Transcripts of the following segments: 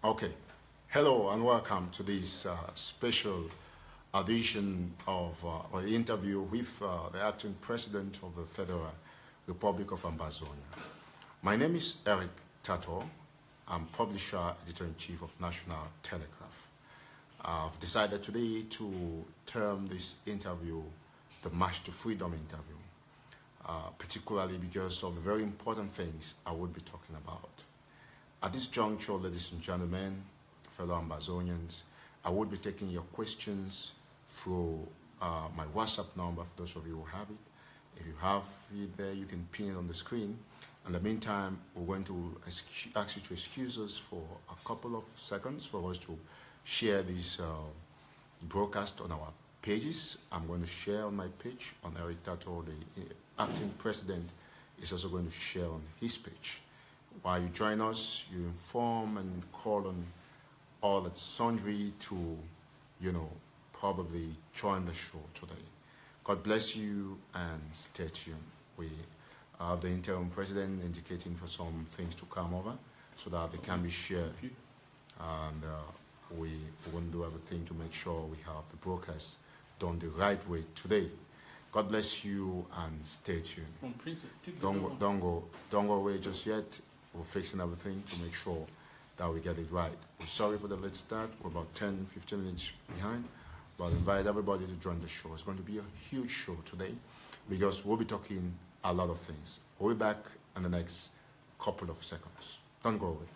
Okay. Hello and welcome to this special edition of or interview with the acting president of the Federal Republic of Ambazonia. My name is Eric Tataw. I'm publisher, editor-in-chief of National Telegraph. I've decided today to term this interview the March to Freedom interview, particularly because of the very important things I would be talking about. At this juncture, ladies and gentlemen, fellow Ambazonians, I would be taking your questions through my WhatsApp number for those of you who have it. If you have it there, you can pin it on the screen. In the meantime, we're going to ask you to excuse us for a couple of seconds for us to share this broadcast on our pages. I'm going to share on my page on Eric Tataw. The acting president is also going to share on his page. While you join us, you inform and call on all that sundry to, probably join the show today. God bless you and stay tuned. We have the interim president indicating for some things to come over so that they can be shared. And we want to do everything to make sure we have the broadcast done the right way today. God bless you and stay tuned. Don't go away just yet. We're fixing everything to make sure that we get it right. We're sorry for the late start. We're about 10, 15 minutes behind. But I invite everybody to join the show. It's going to be a huge show today because we'll be talking a lot of things. We'll be back in the next couple of seconds. Don't go away.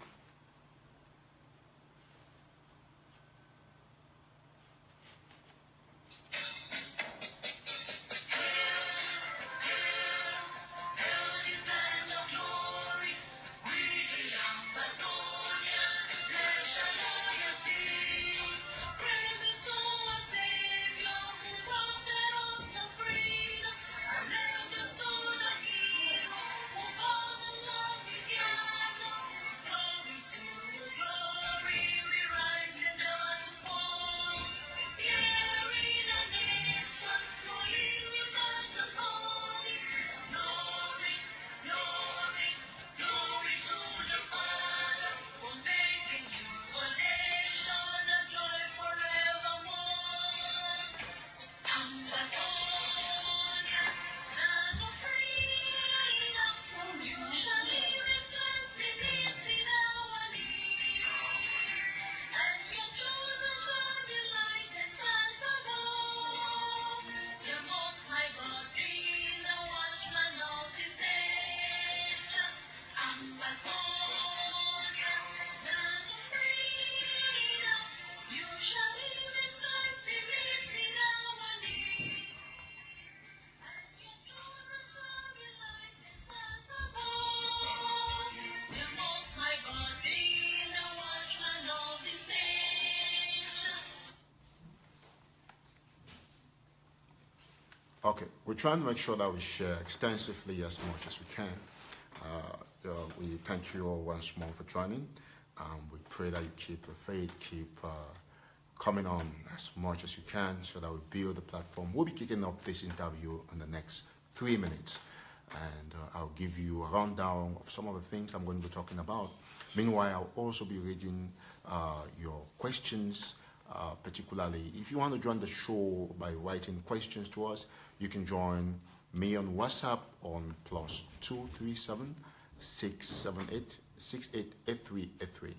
Okay, we're trying to make sure that we share extensively as much as we can. We thank you all once more for joining. We pray that you keep the faith, keep coming on as much as you can so that we build the platform. We'll be kicking off this interview in the next 3 minutes. And I'll give you a rundown of some of the things I'm going to be talking about. Meanwhile, I'll also be reading your questions. Particularly, if you want to join the show by writing questions to us, you can join me on WhatsApp on +237 678 688383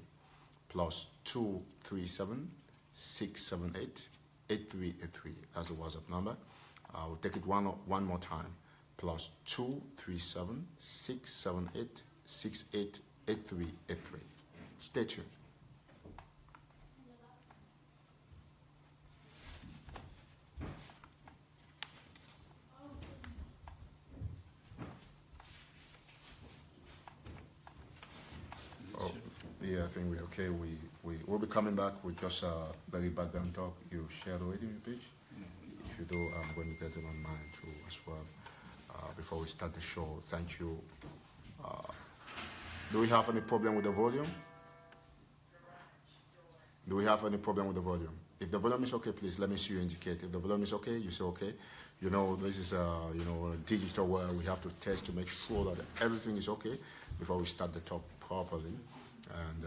+237 678 8383. That's the WhatsApp number. I'll take it one more time. +237 678 688383. Stay tuned. Yeah, I think we're okay. We'll be coming back with just a very background talk. You share the radio page? If you do, I'm going to get it on mine too as well. Before we start the show, thank you. Do we have any problem with the volume? Do we have any problem with the volume? If the volume is okay, please let me see you indicate. If the volume is okay, you say okay. This is a digital world. We have to test to make sure that everything is okay before we start the talk properly. And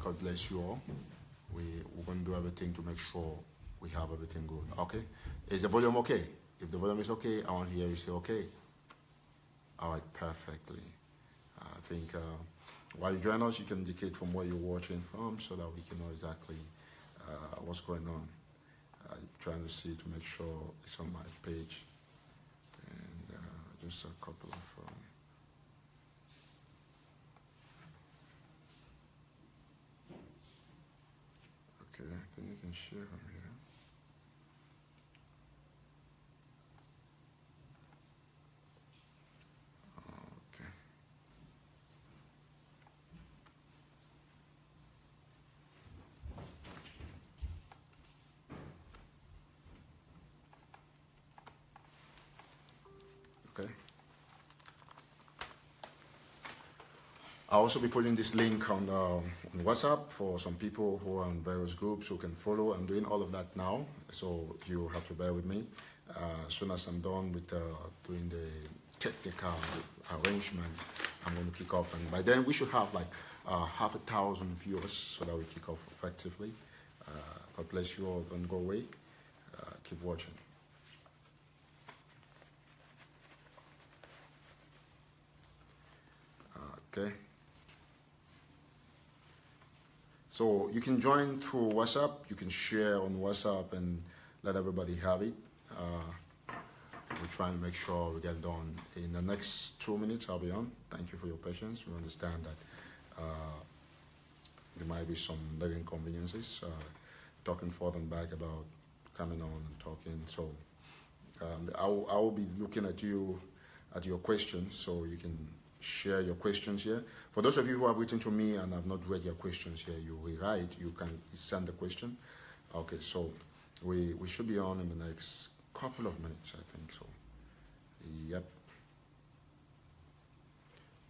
God bless you all. We're going to do everything to make sure we have everything good. Okay? Is the volume okay? If the volume is okay, I want to hear you say okay. All right, perfectly. I think while you join us, you can indicate from where you're watching from so that we can know exactly what's going on. I'm trying to see to make sure it's on my page. And just a couple of... okay, I think you can share from here. Okay. Okay. I'll also be putting this link on WhatsApp for some people who are in various groups who can follow. I'm doing all of that now, so you have to bear with me. As soon as I'm done with doing the technical arrangement, I'm going to kick off. And by then, we should have like 1,000 viewers so that we kick off effectively. God bless you all. Don't go away. Keep watching. Okay. So you can join through WhatsApp. You can share on WhatsApp and let everybody have it. We're trying to make sure we get done in the next 2 minutes. I'll be on. Thank you for your patience. We understand that there might be some little inconveniences. Talking forth and back about coming on and talking. So I will be looking at you, at your questions, so you can share your questions here. For those of you who have written to me and have not read your questions here, you rewrite, you can send the question. Okay, so we should be on in the next couple of minutes, I think so. Yep.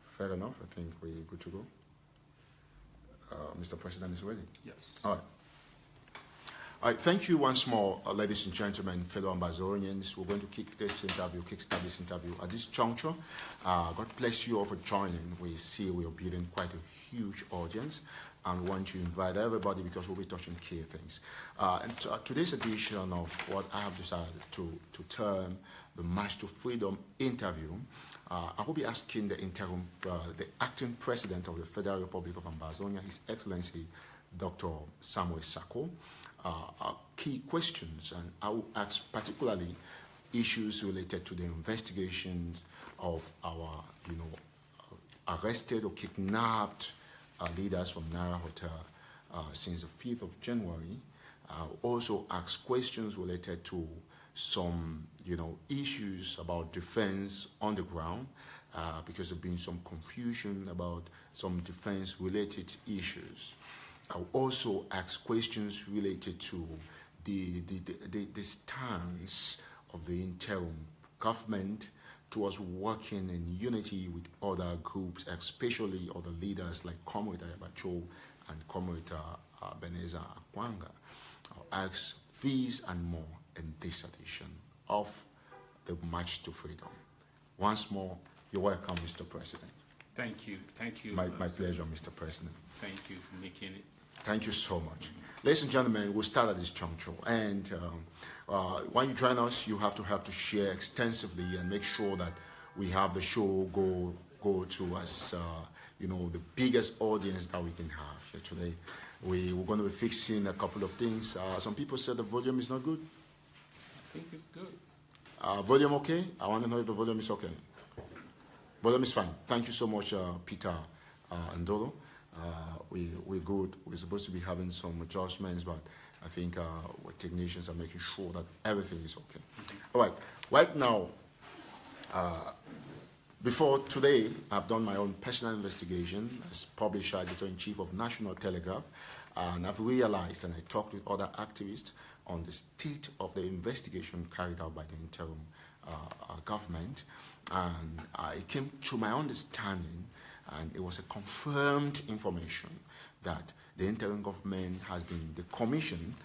Fair enough, I think we're good to go. Mr. President is ready? Yes. All right. All right, thank you once more, ladies and gentlemen, fellow Ambazonians. We're going to kickstart this interview at this juncture. God bless you all for joining. We see we are building quite a huge audience and want to invite everybody because we'll be touching key things. Today's edition of what I have decided to term the March to Freedom interview, I will be asking the acting president of the Federal Republic of Ambazonia, His Excellency, Dr. Samuel Sako, key questions, and I will ask particularly issues related to the investigations of our, arrested or kidnapped leaders from Naira Hotel since the 5th of January. Also ask questions related to some, issues about defense on the ground because there's been some confusion about some defense-related issues. I'll also ask questions related to the stance of the interim government towards working in unity with other groups, especially other leaders like Comrade Ayabacho and Comrade Beneza Akwanga. I'll ask these and more in this edition of the March to Freedom. Once more, you're welcome, Mr. President. Thank you. Thank you. My pleasure, Mr. President. Thank you for making it. Thank you so much. Ladies and gentlemen, we'll start at this juncture. And when you join us, you have to help to share extensively and make sure that we have the show go to us, the biggest audience that we can have here today. We're going to be fixing a couple of things. Some people said the volume is not good. I think it's good. Volume okay? I want to know if the volume is okay. Volume is fine. Thank you so much, Peter Ndolo. We're good. We're supposed to be having some adjustments, but I think our technicians are making sure that everything is okay. All right. Right now, before today, I've done my own personal investigation as publisher, editor-in-chief of National Telegraph, and I've realized, and I talked with other activists on the state of the investigation carried out by the interim government, and it came to my understanding, and it was a confirmed information that the interim government has been, the commission,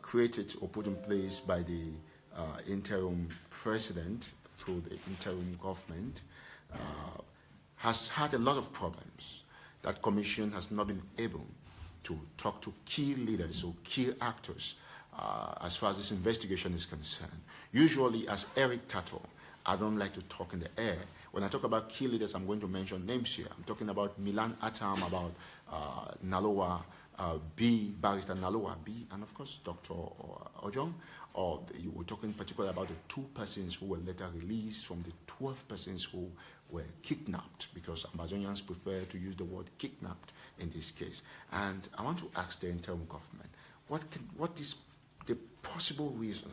created or put in place by the interim president through the interim government, has had a lot of problems. that commission has not been able to talk to key leaders or key actors as far as this investigation is concerned. Usually, as Eric Tataw, I don't like to talk in the air. When I talk about key leaders, I'm going to mention names here. I'm talking about Milan Atam, about Nalowa B, Barrister Nalowa B, and of course, Dr. Ojong. Or you were talking particularly about the 2 persons who were later released from the 12 persons who were kidnapped, because Ambazonians prefer to use the word kidnapped in this case. And I want to ask the interim government, what is the possible reason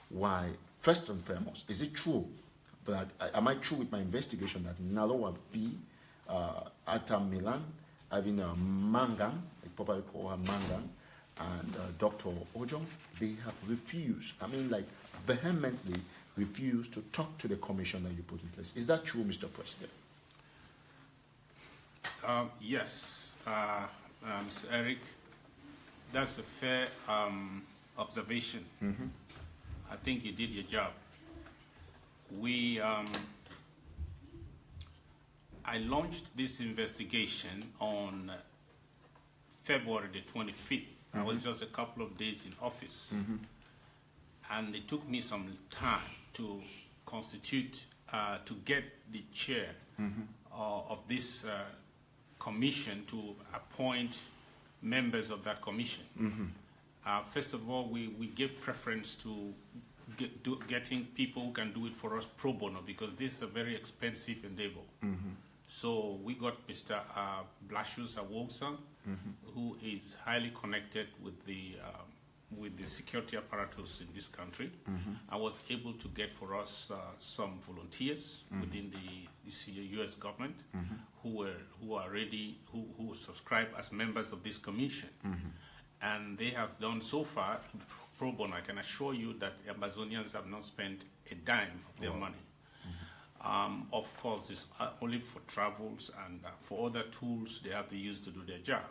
why, first and foremost, is it true that, am I true with my investigation that Nalowa B, Atam Milan, having a Mangan, I probably call her Mangan, and Dr. Ojong, they have refused, vehemently refused to talk to the commission that you put in place. Is that true, Mr. President? Yes, Mr. Eric, that's a fair observation. Mm-hmm. I think you did your job. I launched this investigation on February the 25th. Mm-hmm. I was just a couple of days in office. Mm-hmm. And it took me some time to constitute, to get the chair of this commission to appoint members of that commission. Mm-hmm. First of all, we gave preference to getting people who can do it for us pro bono, because this is a very expensive endeavor. Mm-hmm. So we got Mr. Blasius Awosa, who is highly connected with the security apparatus in this country. I was able to get for us some volunteers within the U.S. government who are ready, who subscribe as members of this commission. And they have done so far pro bono. I can assure you that Ambazonians have not spent a dime of their money. Of course, it's only for travels and for other tools they have to use to do their job.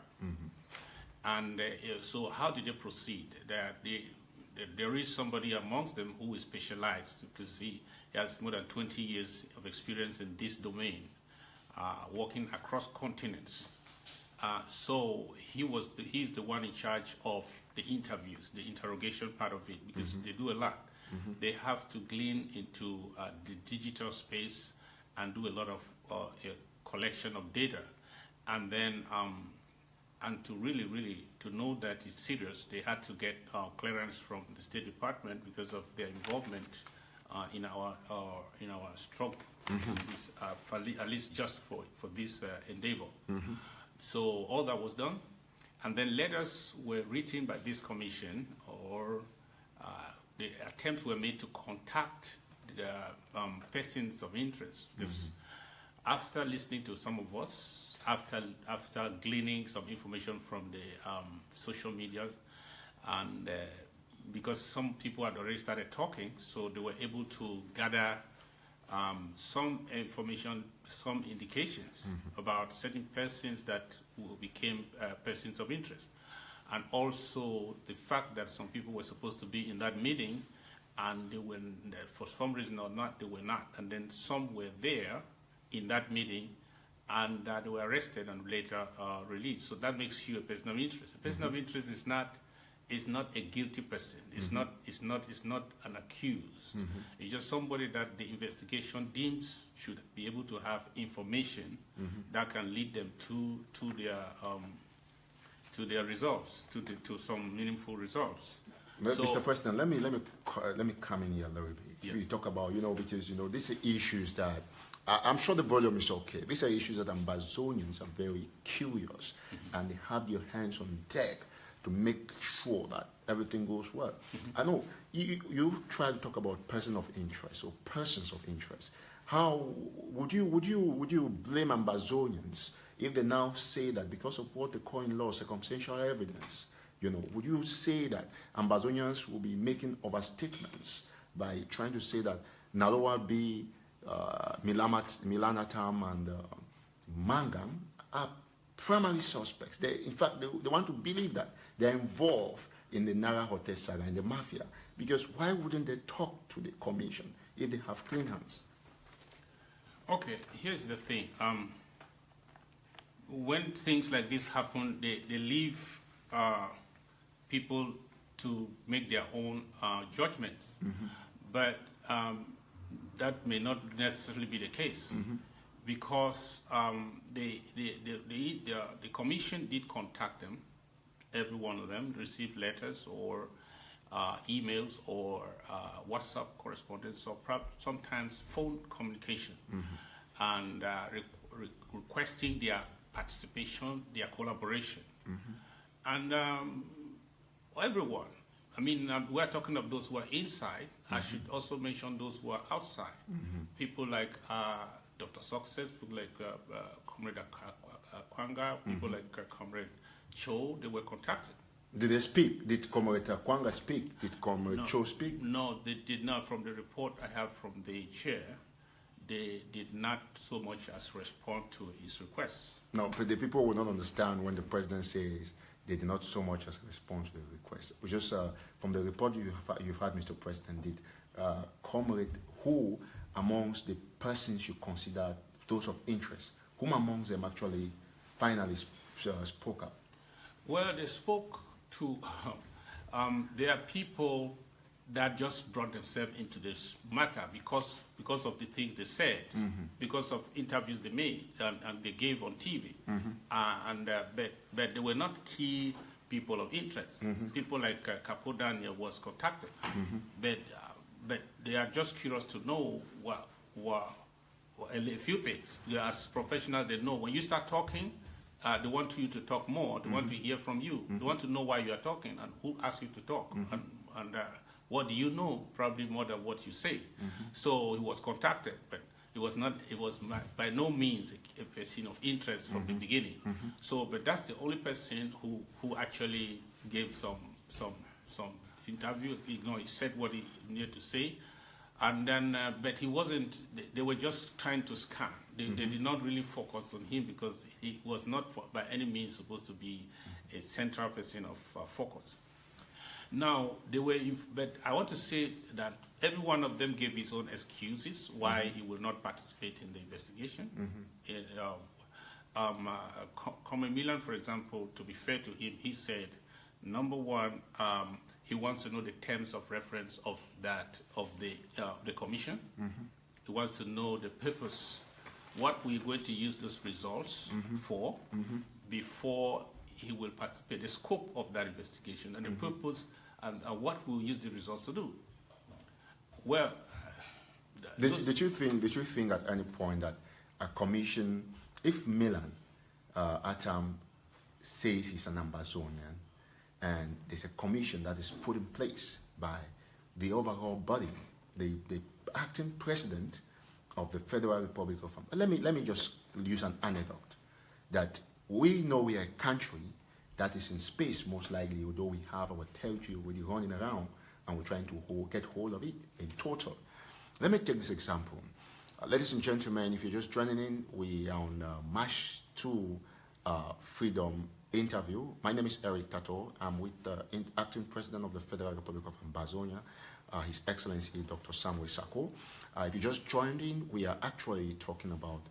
And so how did they proceed? There is somebody amongst them who is specialized, because he has more than 20 years of experience in this domain, working across continents. So he's the one in charge of the interviews, the interrogation part of it, because they do a lot. They have to glean into the digital space and do a lot of collection of data. And then, and to really to know that it's serious, they had to get clearance from the State Department because of their involvement in our struggle, at least just for this endeavor. So all that was done, and then letters were written by this commission, or the attempts were made to contact the persons of interest. Because after listening to some of us, after gleaning some information from the social media, and because some people had already started talking, so they were able to gather some information, some indications about certain persons that became persons of interest. And also the fact that some people were supposed to be in that meeting, and they were, for some reason or not, they were not. And then some were there in that meeting, and they were arrested and later released. So that makes you a person of interest. A person of interest is not a guilty person. It's not an accused. It's just somebody that the investigation deems should be able to have information that can lead them to their results, to some meaningful results. So, Mr. President, let me come in here a little bit. Yes. We talk about, because these are issues that I'm sure the volume is okay. These are issues that Ambazonians are very curious, and they have their hands on deck to make sure that everything goes well. I know you try to talk about person of interest or persons of interest. How would you blame Ambazonians if they now say that because of what they call in law circumstantial evidence? Would you say that Ambazonians will be making overstatements by trying to say that Nalowa B, Milanatam, and Mangam are primary suspects? In fact, they want to believe that they're involved in the Nara Hotel saga and the mafia. Because why wouldn't they talk to the commission if they have clean hands? Okay, here's the thing. when things like this happen, they leave people to make their own judgments. But that may not necessarily be the case, because the commission did contact them. Every one of them received letters or emails or WhatsApp correspondence or sometimes phone communication, and requesting their participation, their collaboration. And everyone, I mean, we're talking of those who are inside. I should also mention those who are outside. People like Dr. Success, people like Comrade Kwanga, people like Comrade Cho, they were contacted. Did they speak? Did Comrade Kwanga speak? Did Comrade Cho speak? No, they did not. From the report I have from the chair, they did not so much as respond to his requests. No, but the people will not understand when the president says they did not so much as respond to the request. We just, from the report you've had, Mr. President, did Comrade, who amongst the persons you consider those of interest, whom amongst them actually finally spoke up? Well, they spoke to, there are people that just brought themselves into this matter because of the things they said, because of interviews they made and they gave on TV. But they were not key people of interest. People like Capo Daniel was contacted, but they are just curious to know a few things. As professionals, they know when you start talking, they want you to talk more. They want to hear from you. They want to know why you are talking and who asked you to talk. And what do you know? Probably more than what you say. So he was contacted, but it was by no means a person of interest from the beginning. So, but that's the only person who actually gave some interview. He said what he needed to say. And then, but he wasn't, they were just trying to scan. They did not really focus on him because he was not by any means supposed to be a central person of focus. Now, but I want to say that every one of them gave his own excuses why he will not participate in the investigation. Common Milan, for example, to be fair to him, he said, number one, he wants to know the terms of reference of the commission. He wants to know the purpose, what we're going to use those results for before he will participate, the scope of that investigation and the purpose and what we'll use the results to do. Well, did you think at any point that a commission, if Milan Atam says he's an Ambazonian, and there's a commission that is put in place by the overall body, the acting president of the Federal Republic of Ambazonian. Let me just use an anecdote that we know we are a country that is in space, most likely, although we have our territory already running around and we're trying to get hold of it in total. Let me take this example. Ladies and gentlemen, if you're just joining in, we are on March 2 Freedom interview. My name is Eric Tataw. I'm with the acting president of the Federal Republic of Ambazonia, His Excellency Dr. Samuel Sako. If you just joined in, we are actually talking about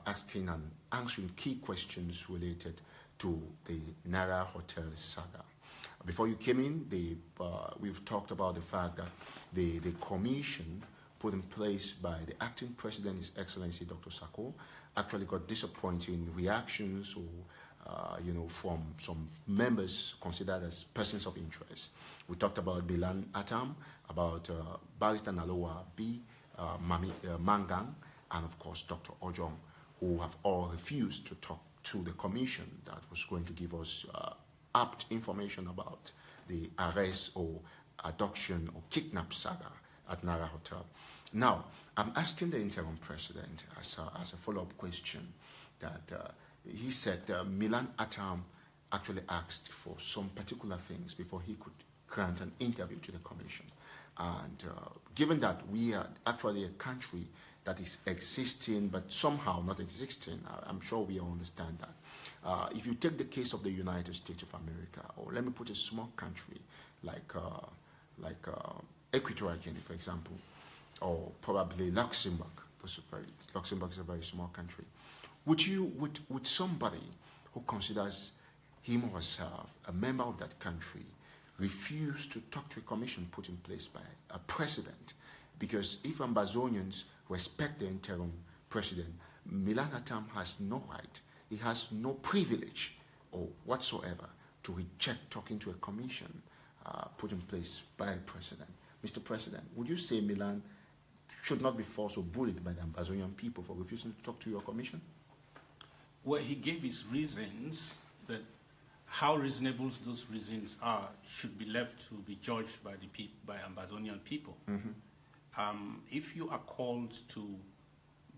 asking and answering key questions related to the Nara Hotel saga. Before you came in, we've talked about the fact that the commission put in place by the acting president, His Excellency Dr. Sako, actually got disappointing reactions from some members considered as persons of interest. We talked about Milan Atam, about Barrister Nalowa B, Mangang, and of course Dr. Ojong, who have all refused to talk to the commission that was going to give us apt information about the arrest or abduction or kidnap saga at Nara Hotel. Now, I'm asking the interim president as a follow-up question that he said Milan Atam actually asked for some particular things before he could grant an interview to the commission. And given that we are actually a country that is existing but somehow not existing, I'm sure we all understand that. If you take the case of the United States of America, or let me put a small country like Equatorial Guinea, for example, or probably Luxembourg. Luxembourg is a very small country. Would somebody who considers him or herself a member of that country refuse to talk to a commission put in place by a president? Because if Ambazonians respect the interim president, Milan Atam has no right, he has no privilege or whatsoever to reject talking to a commission put in place by a president. Mr. President, would you say Milan should not be forced or bullied by the Ambazonian people for refusing to talk to your commission? Well, he gave his reasons, that how reasonable those reasons are should be left to be judged by by Ambazonian people. If you are called to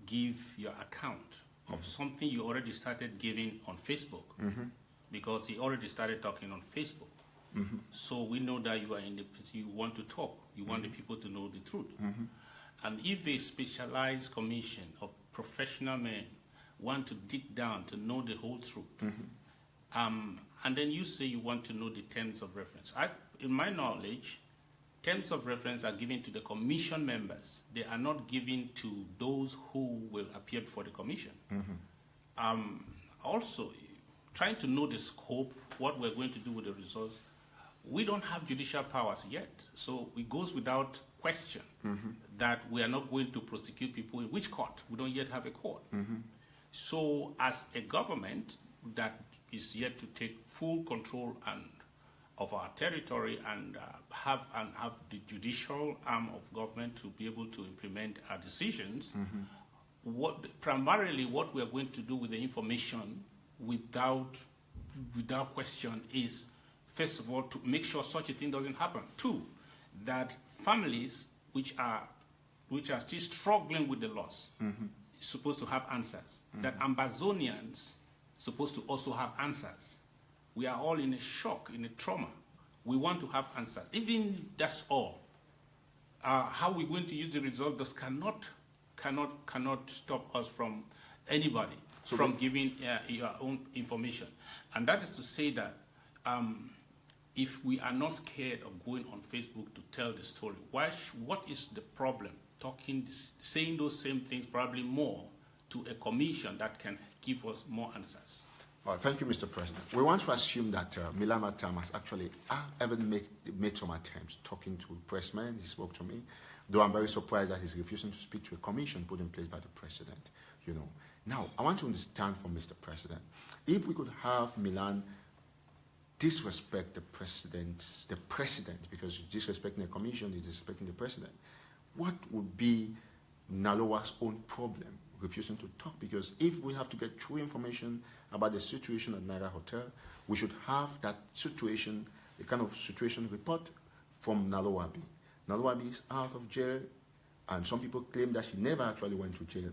give your account of something you already started giving on Facebook, because he already started talking on Facebook, so we know that you are you want to talk, you want the people to know the truth. And if a specialized commission of professional men want to dig down to know the whole truth, and then you say you want to know the terms of reference. In my knowledge, terms of reference are given to the commission members. They are not given to those who will appear before the commission. Also, trying to know the scope, what we're going to do with the results, we don't have judicial powers yet. So it goes without question that we are not going to prosecute people in which court? We don't yet have a court. So as a government that is yet to take full control of our territory and have the judicial arm of government to be able to implement our decisions, primarily what we are going to do with the information without question is, first of all, to make sure such a thing doesn't happen. Two, that families which are still struggling with the loss supposed to have answers. That Ambazonians supposed to also have answers. We are all in a shock, in a trauma. We want to have answers. Even if that's all, how we're going to use the result just cannot stop us from anybody from giving your own information. And that is to say that if we are not scared of going on Facebook to tell the story, what is the problem saying those same things, probably more, to a commission that can give us more answers? Well, thank you, Mr. President. We want to assume that Milan Atam has actually made some attempts talking to pressmen. He spoke to me, though I'm very surprised that he's refusing to speak to a commission put in place by the president. Now, I want to understand from Mr. President, if we could have Milan disrespect the president, because disrespecting the commission is disrespecting the president, what would be Naloa's own problem refusing to talk? Because if we have to get true information about the situation at Naira Hotel, we should have that situation, the kind of situation report from Naloabi. Naloabi is out of jail, and some people claim that he never actually went to jail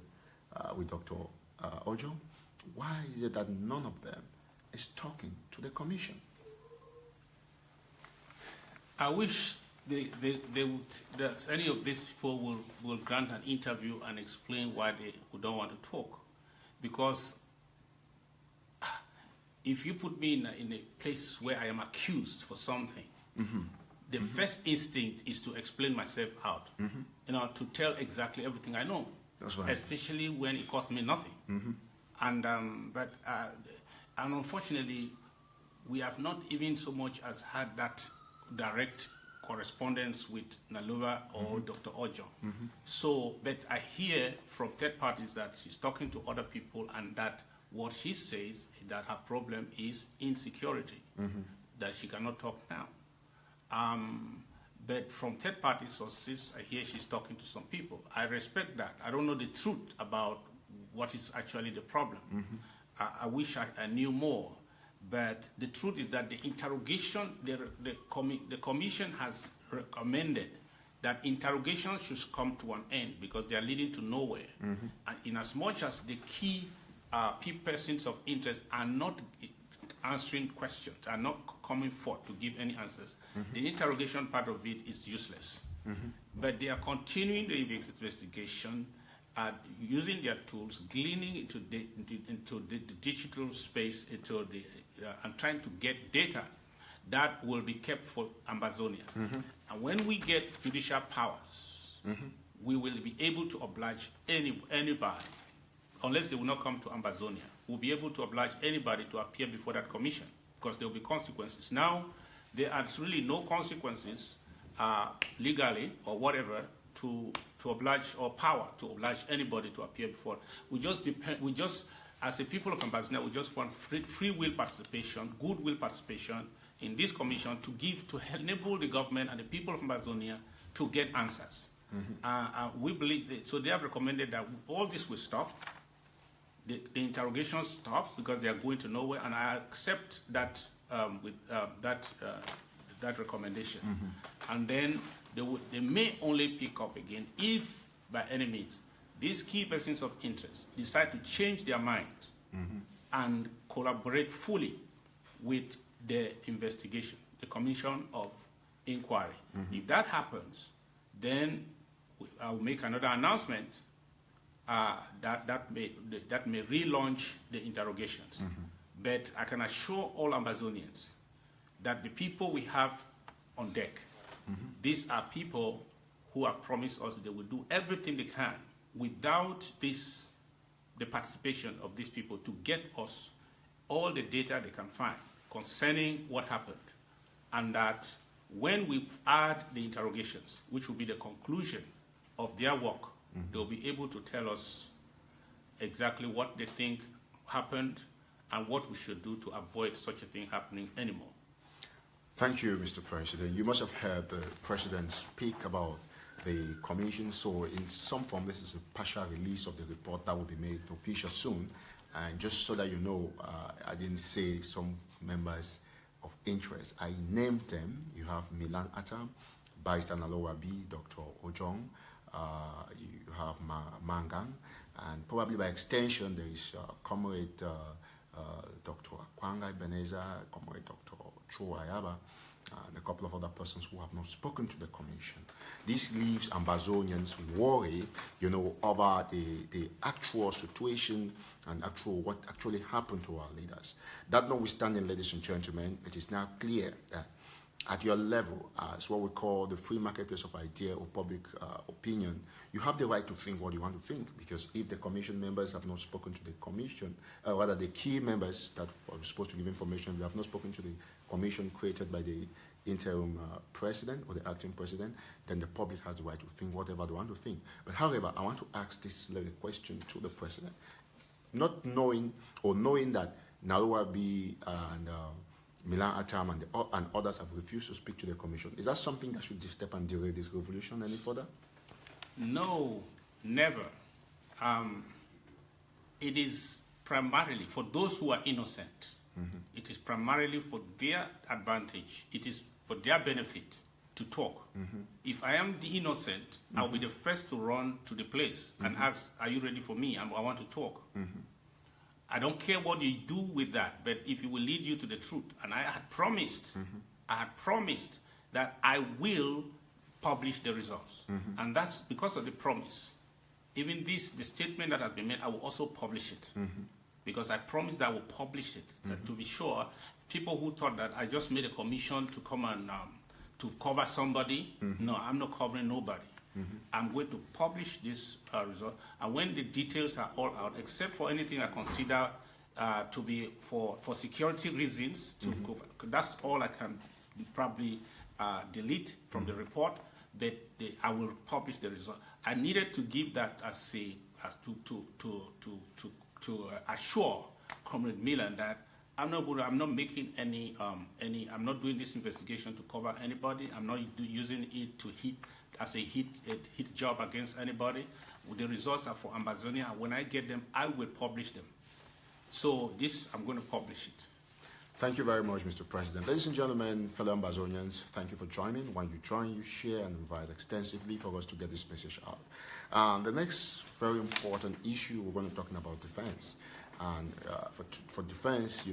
with Dr. Ojo. Why is it that none of them is talking to the commission? I wish that any of these people will grant an interview and explain why they don't want to talk. Because if you put me in a place where I am accused for something, the first instinct is to explain myself out, to tell exactly everything I know. That's right. Especially when it costs me nothing. And unfortunately, we have not even so much as had that direct correspondence with Naloa or Dr. Ojo. So, but I hear from third parties that she's talking to other people, and that what she says that her problem is insecurity, that she cannot talk now. But from third party sources, I hear she's talking to some people. I respect that. I don't know the truth about what is actually the problem. I wish I knew more. But the truth is that the interrogation, the commission has recommended that interrogation should come to an end because they are leading to nowhere. And in as much as the key persons of interest are not answering questions, are not coming forth to give any answers, the interrogation part of it is useless. But they are continuing the investigation, using their tools, gleaning into the digital space, and trying to get data that will be kept for Ambazonia. And when we get judicial powers, we will be able to oblige anybody unless they will not come to Ambazonia, we'll be able to oblige anybody to appear before that commission, because there will be consequences. Now, there are really no consequences legally or whatever to oblige, or power to oblige anybody to appear before. We just, as a people of Ambazonian, we just want free will participation, goodwill participation in this commission to enable the government and the people of Ambazonia to get answers. We believe so they have recommended that all this will stop. The interrogations stop because they are going to nowhere, and I accept that that recommendation. And then they may only pick up again if, by any means, these key persons of interest decide to change their mind and collaborate fully with the investigation, the commission of inquiry. If that happens, then I'll make another announcement that may relaunch the interrogations. But I can assure all Ambazonians that the people we have on deck, these are people who have promised us they will do everything they can without the participation of these people to get us all the data they can find concerning what happened, and that when we add the interrogations, which will be the conclusion of their work, they'll be able to tell us exactly what they think happened and what we should do to avoid such a thing happening anymore. Thank you, Mr. President. You must have heard the President speak about the commission, so in some form this is a partial release of the report that will be made official soon. And just so that you know, I didn't say some members of interest. I named them. You have Milan Atam, Barrister Nalowa B, Dr. Ojong, you have Mangang, and probably by extension there is Comrade Dr. Akwanga Beneza, Comrade Dr. Cho Ayaba, and a couple of other persons who have not spoken to the commission. This leaves Ambazonians worried, over the actual situation and what actually happened to our leaders. That notwithstanding, ladies and gentlemen, it is now clear that at your level, as what we call the free marketplace of idea or public opinion, you have the right to think what you want to think, because if the commission members have not spoken to the commission, rather the key members that were supposed to give information, they have not spoken to the commission created by the interim president or the acting president, then the public has the right to think whatever they want to think. But however, I want to ask this little question to the president. Not knowing or knowing that Nalowa B and Milan Atam and others have refused to speak to the commission, is that something that should step and derail this revolution any further? No, never. It is primarily for those who are innocent. It is primarily for their advantage. It is for their benefit to talk. If I am the innocent, I'll be the first to run to the place and ask, are you ready for me? I want to talk. I don't care what you do with that, but if it will lead you to the truth. And I had promised that I will publish the results. And that's because of the promise. Even the statement that has been made, I will also publish it. Because I promised that I will publish it. To be sure, people who thought that I just made a commission to come and to cover somebody, no, I'm not covering nobody. I'm going to publish this result, and when the details are all out, except for anything I consider to be for security reasons, that's all I can probably delete from the report, but I will publish the result. I needed to give that as to assure Comrade Milan that I'm not making I'm not doing this investigation to cover anybody. I'm not using it to hit job against anybody. The results are for Ambazonia. When I get them, I will publish them. So I'm going to publish it. Thank you very much, Mr. President. Ladies and gentlemen, fellow Ambazonians, thank you for joining. When you join, you share and invite extensively for us to get this message out. The next very important issue, we're going to be talking about defense. And for defense,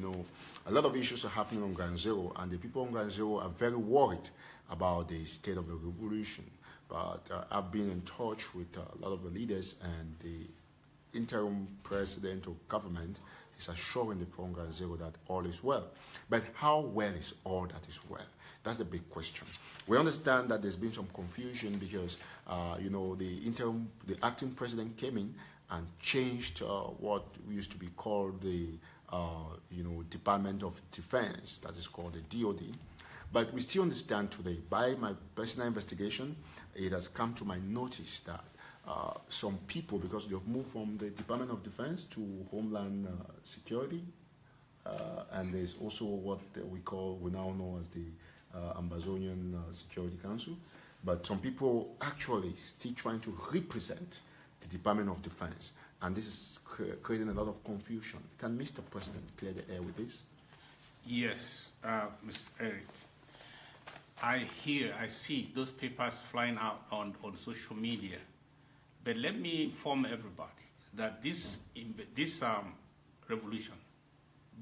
a lot of issues are happening on Ground Zero, and the people on Ground Zero are very worried about the state of the revolution. But I've been in touch with a lot of the leaders, and the interim president of government is assuring the people on Ground Zero that all is well. But how well is all that is well? That's the big question. We understand that there's been some confusion because, the acting president came in and changed what used to be called the Department of Defense, that is called the DoD. But we still understand today, by my personal investigation, it has come to my notice that some people, because they have moved from the Department of Defense to Homeland Security, and there's also what we now know as the Ambazonian Security Council, but some people actually still trying to represent the Department of Defense, and this is creating a lot of confusion. Can Mr. President clear the air with this? Yes, Mr. Eric. I see those papers flying out on social media. But let me inform everybody that this revolution,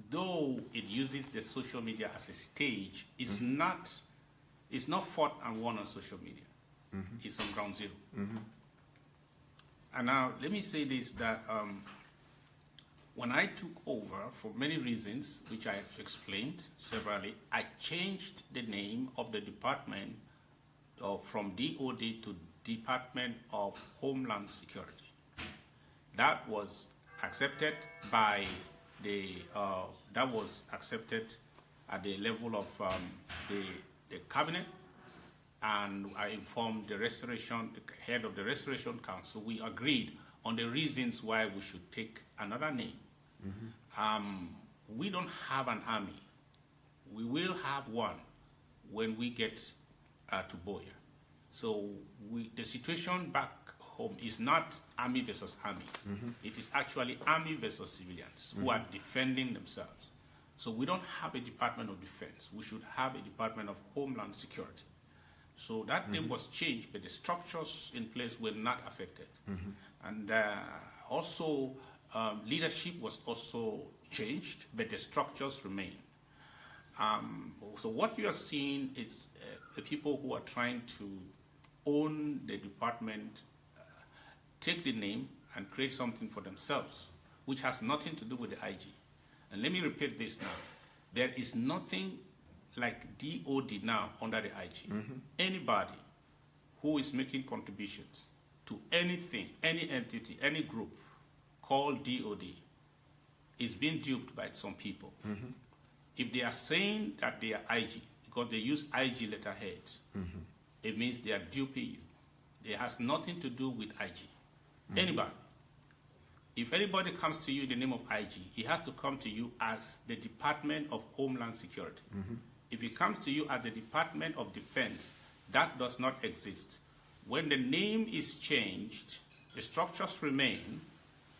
though it uses the social media as a stage, is not fought and won on social media. It's on ground zero. And now let me say this, that when I took over, for many reasons, which I have explained severally, I changed the name of the department from DoD to Department of Homeland Security. That was accepted by that was accepted at the level of the cabinet, and I informed the head of the Restoration Council. We agreed on the reasons why we should take another name. We don't have an army. We will have one when we get to Boya. So the situation back home is not army versus army. It is actually army versus civilians who are defending themselves. So we don't have a Department of Defense. We should have a Department of Homeland Security. So that name was changed, but the structures in place were not affected. And also, leadership was also changed, but the structures remain. So what you are seeing is the people who are trying to own the department, take the name and create something for themselves, which has nothing to do with the IG. And let me repeat this now. There is nothing like DoD now under the IG. Anybody who is making contributions to anything, any entity, any group called DoD is being duped by some people. If they are saying that they are IG, because they use IG letterhead, it means they are duping you. It has nothing to do with IG. Anybody. If anybody comes to you in the name of IG, he has to come to you as the Department of Homeland Security. If he comes to you as the Department of Defense, that does not exist. When the name is changed, the structures remain,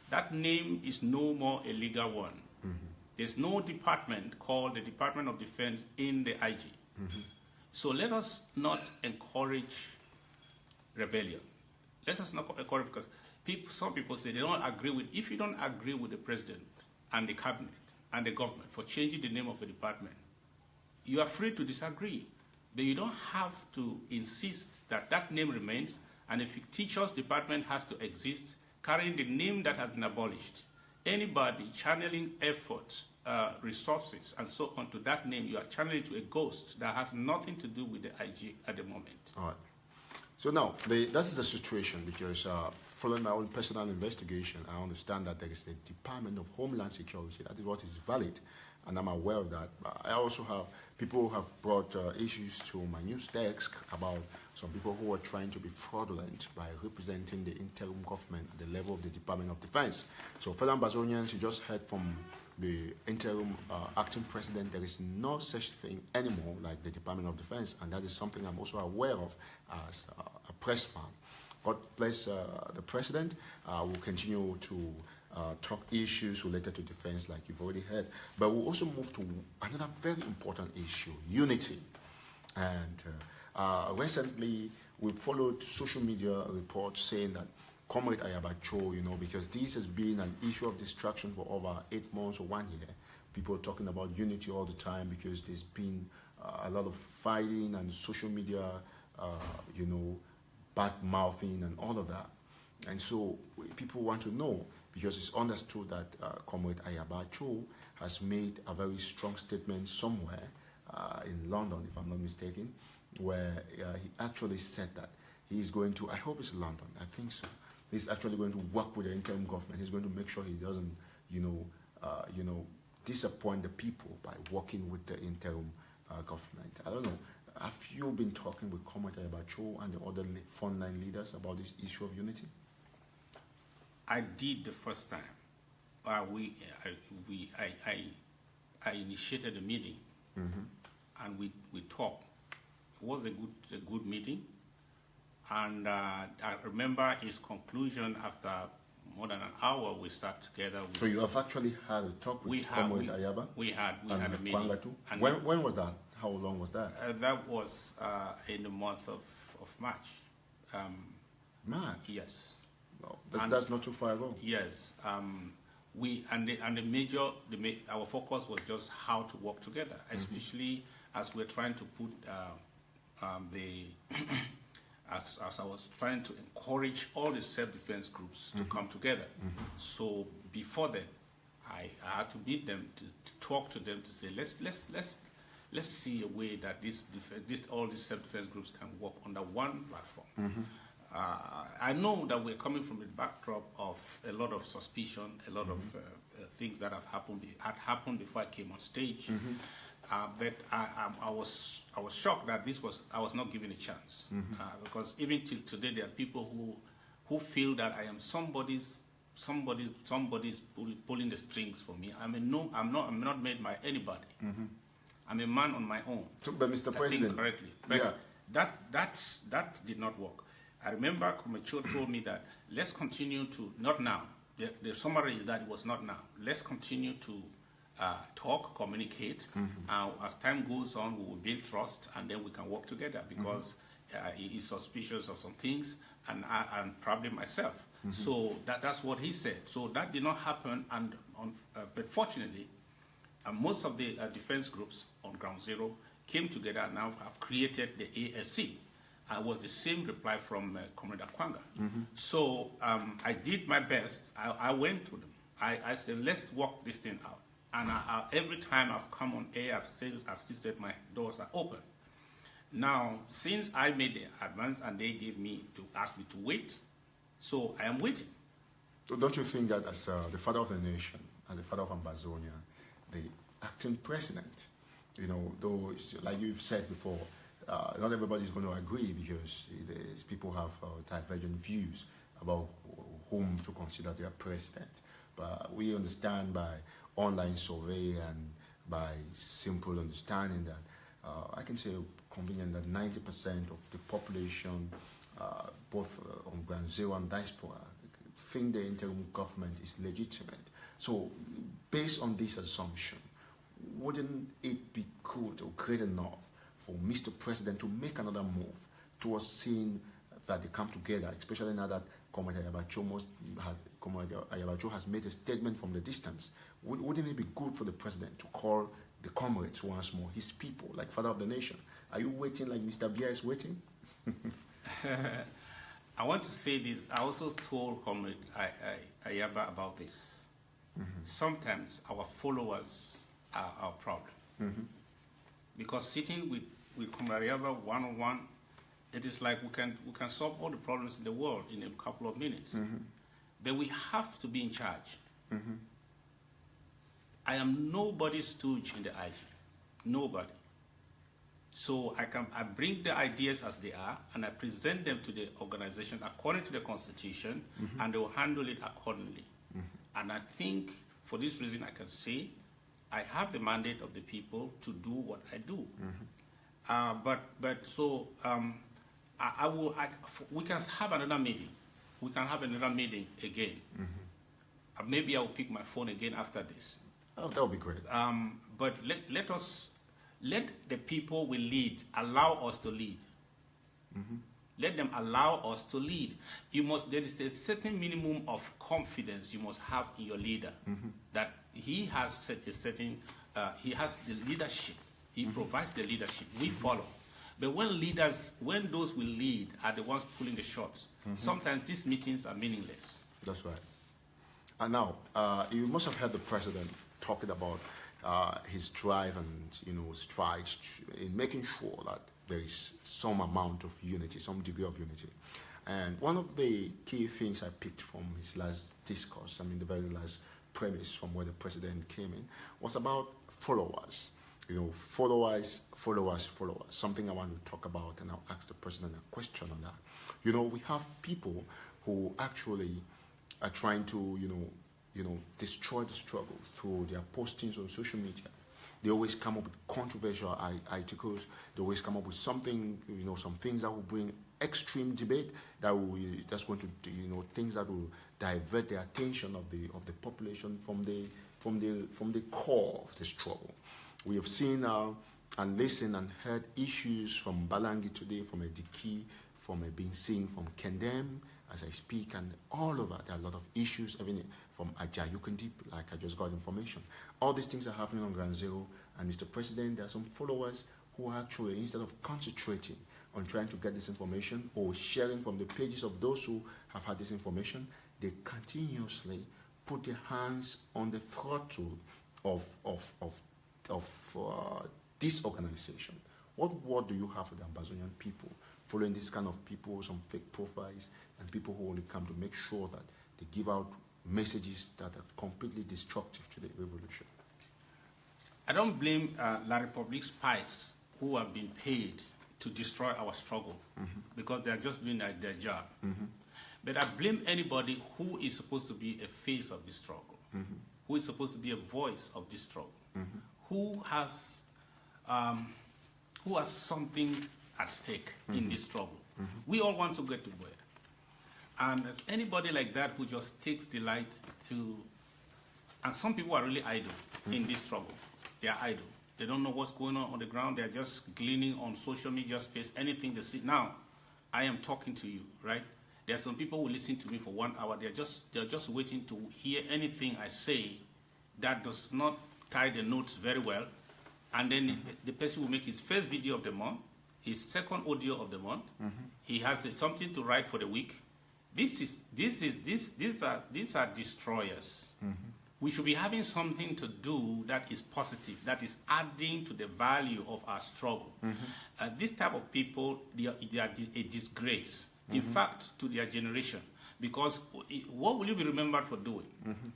that name is no more a legal one. There's no department called the Department of Defense in the IG. So let us not encourage rebellion. Let us not encourage, because some people say they don't agree with, if you don't agree with the president and the cabinet and the government for changing the name of a department, you are free to disagree. But you don't have to insist that that name remains, and if a teacher's department has to exist, carrying the name that has been abolished, anybody channeling efforts, resources, and so on to that name, you are channeling to a ghost that has nothing to do with the IG at the moment. All right. So now, this is the situation, because following my own personal investigation, I understand that there is the Department of Homeland Security. That is what is valid, and I'm aware of that. I also have people who have brought issues to my news desk about some people who are trying to be fraudulent by representing the interim government at the level of the Department of Defense. So, fellow Ambazonians, you just heard from the interim acting president. There is no such thing anymore like the Department of Defense, and that is something I'm also aware of as a pressman. God bless the president. We'll continue to talk issues related to defense like you've already heard, but we'll also move to another very important issue, unity. And recently we followed social media reports saying that Comrade Ayabacho, because this has been an issue of distraction for over 8 months or 1 year. People are talking about unity all the time because there's been a lot of fighting and social media, bad mouthing and all of that. And so people want to know, because it's understood that Comrade Ayabacho has made a very strong statement somewhere in London, if I'm not mistaken, where he actually said that he is going to, I hope it's London, I think so, he's actually going to work with the interim government. He's going to make sure he doesn't, disappoint the people by working with the interim government. I don't know. Have you been talking with Comrade Ayabacho and the other frontline leaders about this issue of unity? I did the first time. I initiated a meeting, and we talked. It was a good meeting, and I remember his conclusion after more than an hour. We sat together. So you have actually had a talk with Comrade Ayaba? We had a meeting. And when was that? How long was that? That was in the month of March. March? Yes. No, that's not too far ago. Yes. Our focus was just how to work together, especially as we're trying to put as I was trying to encourage all the self-defense groups to come together. So before then, I had to meet them to talk to them to say let's see a way that all these self-defense groups can work under one platform. I know that we're coming from a backdrop of a lot of suspicion, a lot of things that had happened before I came on stage. But I was shocked that I was not given a chance, because even till today there are people who feel that I am somebody's pulling the strings for me. I'm not made by anybody. I'm a man on my own. So, but Mr. President, correctly. But that did not work. I remember Komecho told me that let's continue to, not now. The summary is that it was not now. Let's continue to talk, communicate. As time goes on, we will build trust, and then we can work together, because he is suspicious of some things, and probably myself. So that's what he said. So that did not happen, but fortunately, most of the defense groups on Ground Zero came together and now have created the ASC. Was the same reply from Comrade Akwanga. So I did my best. I went to them. I said, let's work this thing out. And every time I've come on air, I've still said my doors are open. Now, since I made the advance and they asked me to wait, so I am waiting. So don't you think that as the father of the nation, as the father of Ambazonia, the acting president, though, like you've said before, not everybody is going to agree, because people have divergent views about whom to consider their president. But we understand by online survey and by simple understanding that I can say convenient that 90% of the population, both on Ground Zero and diaspora, think the interim government is legitimate. So based on this assumption, wouldn't it be good or great enough for Mr. President to make another move towards seeing that they come together, especially now that Comrade Ayabacho has made a statement from the distance? Wouldn't it be good for the President to call the comrades once more, his people, like father of the nation? Are you waiting like Mr. Biya is waiting? I want to say this. I also told Comrade Ayaba about this. Sometimes our followers are our problem. Because sitting with Comrade Ayaba one-on-one, it is like we can solve all the problems in the world in a couple of minutes. But we have to be in charge. I am nobody's stooge in the IG. Nobody. So I bring the ideas as they are, and I present them to the organization according to the Constitution, and they will handle it accordingly. And I think for this reason I can say I have the mandate of the people to do what I do. We can have another meeting. We can have another meeting again. Maybe I will pick my phone again after this. Oh, that would be great. But let the people we lead allow us to lead. Let them allow us to lead. There is a certain minimum of confidence you must have in your leader, that he has he has the leadership. He provides the leadership. We follow. But when those will lead are the ones pulling the shots, sometimes these meetings are meaningless. That's right. And now, you must have heard the president talking about his drive and strides in making sure that there is some amount of unity, some degree of unity. And one of the key things I picked from his last discourse, the very last premise from where the president came in, was about followers. Followers. Something I want to talk about, and I'll ask the president a question on that. We have people who actually are trying to, destroy the struggle through their postings on social media. They always come up with controversial articles. They always come up with something, some things that will bring extreme debate, that's going to, things that will divert the attention of the population from the core of the struggle. We have seen and listened and heard issues from Balangi today, from Ediki, from Binsing, from Kendem, as I speak, and all over. There are a lot of issues, even from Ajayukandip, like I just got information. All these things are happening on Ground Zero, and Mr. President, there are some followers who are actually, instead of concentrating on trying to get this information or sharing from the pages of those who have had this information, they continuously put their hands on the throttle of this organization. What word do you have for the Ambazonian people following this kind of people, some fake profiles, and people who only come to make sure that they give out messages that are completely destructive to the revolution? I don't blame La Republique spies who have been paid to destroy our struggle, because they are just doing their job. But I blame anybody who is supposed to be a face of this struggle, who is supposed to be a voice of this struggle, who has something at stake in this struggle. We all want to get to where. And there's anybody like that who just takes delight to, and some people are really idle in this struggle. They are idle. They don't know what's going on the ground. They're just gleaning on social media space, anything they see. Now, I am talking to you, right? There are some people who listen to me for 1 hour. They're just waiting to hear anything I say that does not carry the notes very well. And then the person will make his first video of the month, his second audio of the month. He has something to write for the week. These are destroyers. We should be having something to do that is positive, that is adding to the value of our struggle. This type of people, they are a disgrace, in fact, to their generation. Because what will you be remembered for doing?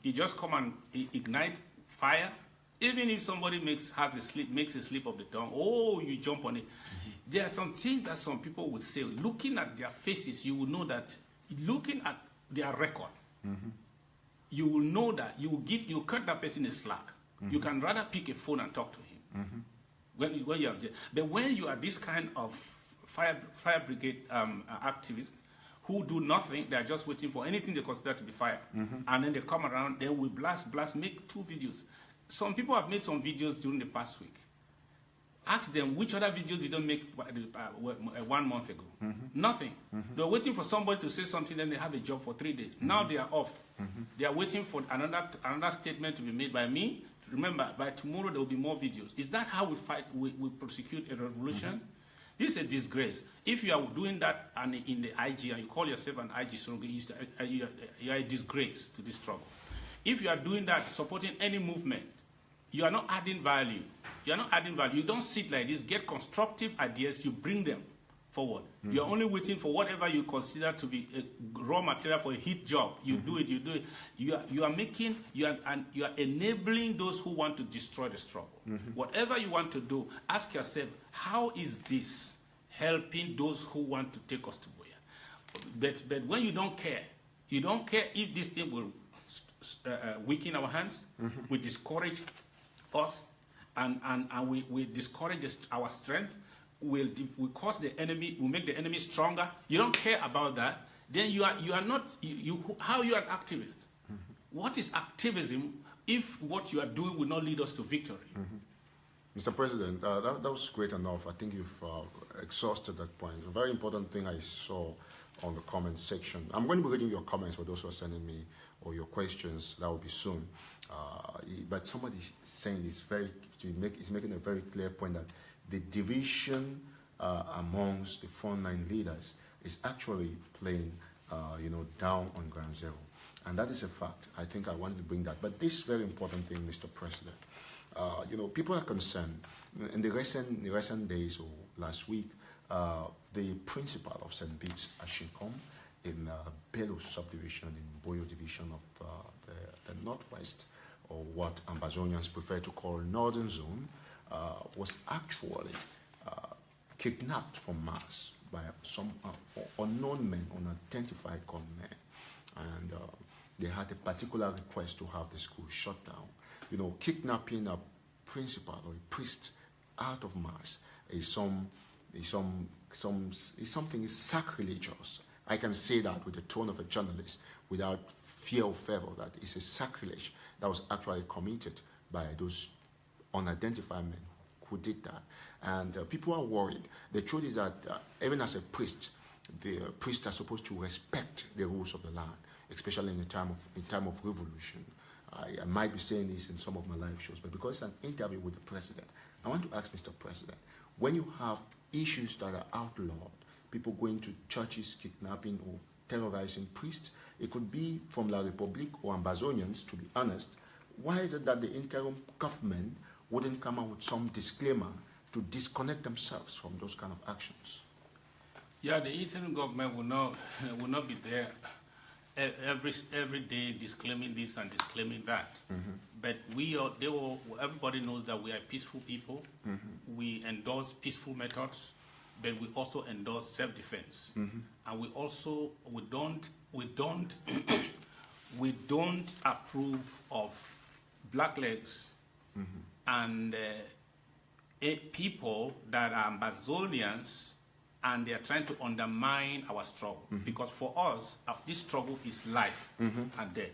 You just come and ignite fire. Even if somebody makes a slip of the tongue, oh, you jump on it. There are some things that some people would say. Looking at their faces, you will know that. Looking at their record, you will know that you cut that person a slack. You can rather pick a phone and talk to him. When you have, but when you are this kind of fire brigade activists who do nothing, they are just waiting for anything they consider to be fire, and then they come around, they will blast, make 2 videos. Some people have made some videos during the past week. Ask them which other videos did they make 1 month ago. Nothing. They were waiting for somebody to say something, then they have a job for 3 days. Now they are off. They are waiting for another statement to be made by me. Remember, by tomorrow there will be more videos. Is that how we fight? We prosecute a revolution? This is a disgrace. If you are doing that and in the IG and you call yourself an IG struggle, you are a disgrace to this struggle. If you are doing that, supporting any movement, you are not adding value. You are not adding value. You don't sit like this, get constructive ideas, you bring them forward. You're only waiting for whatever you consider to be a raw material for a hit job. You do it. You are enabling those who want to destroy the struggle. Whatever you want to do, ask yourself, how is this helping those who want to take us to where? But when you don't care if this thing will weaken our hands, we discourage us, and we discourage our strength, we cause the enemy, we make the enemy stronger. You don't care about that, then you are not how you are an activist. What is activism if what you are doing will not lead us to victory? Mr. President, that was great enough. I think you've exhausted that point. A very important thing I saw on the comment section. I'm going to be reading your comments for those who are sending me or your questions. That will be soon. But somebody saying is making a very clear point that the division amongst the frontline leaders is actually playing, down on ground zero, and that is a fact. I think I wanted to bring that. But this very important thing, Mr. President, people are concerned. In the recent days or last week, the principal of St. Bede's, Ikome, in Bello subdivision in Boyo division of the Northwest, or what Ambazonians prefer to call Northern Zone, was actually kidnapped from Mars by some unknown men, unidentified gunmen, and they had a particular request to have the school shut down. You know, kidnapping a principal or a priest out of Mass is something sacrilegious. I can say that with the tone of a journalist without fear or favor, that it's a sacrilege that was actually committed by those unidentified men who did that. And people are worried. The truth is that even as a priest, the priests are supposed to respect the rules of the land, especially in time of revolution. I might be saying this in some of my live shows, but because it's an interview with the president, I want to ask Mr. President, when you have issues that are outlawed, people going to churches, kidnapping or terrorizing priests, it could be from La Republique or Ambazonians, to be honest, why is it that the interim government wouldn't come out with some disclaimer to disconnect themselves from those kind of actions? Yeah, the interim government will not be there every day disclaiming this and disclaiming that. But everybody knows that we are peaceful people. We endorse peaceful methods, but we also endorse self-defense. And we don't approve of blacklegs and people that are Ambazonians, and they are trying to undermine our struggle. Because for us, this struggle is life and death.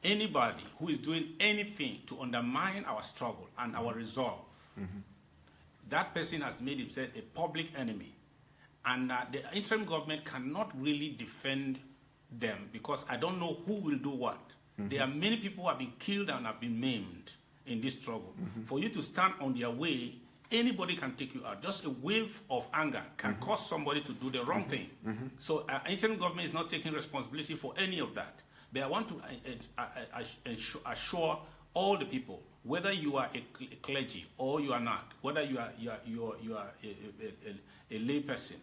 Anybody who is doing anything to undermine our struggle and our resolve, that person has made himself a public enemy. And the interim government cannot really defend them, because I don't know who will do what. There are many people who have been killed and have been maimed in this struggle. For you to stand on their way, anybody can take you out. Just a wave of anger can cause somebody to do the wrong thing. So interim government is not taking responsibility for any of that. But I want to assure all the people, whether you are a clergy or you are not, whether you are a lay person,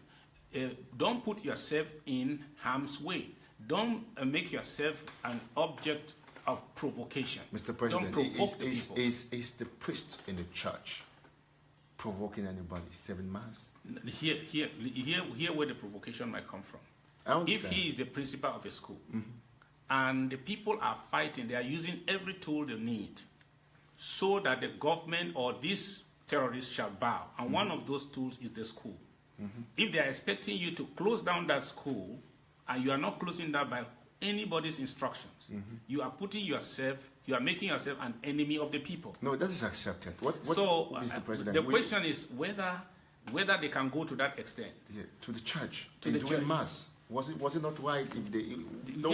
don't put yourself in harm's way. Don't make yourself an object of provocation. Mr. President, don't provoke the people. Is the priest in the church provoking anybody, serving mass? Here where the provocation might come from. If he is the principal of a school, and the people are fighting, they are using every tool they need so that the government or these terrorists shall bow. And one of those tools is the school. If they are expecting you to close down that school, and you are not closing that by anybody's instructions, you are making yourself an enemy of the people. No, that is accepted. What Mr. President, the question is whether they can go to that extent. Yeah, to the church, to doing mass. Was it not right if they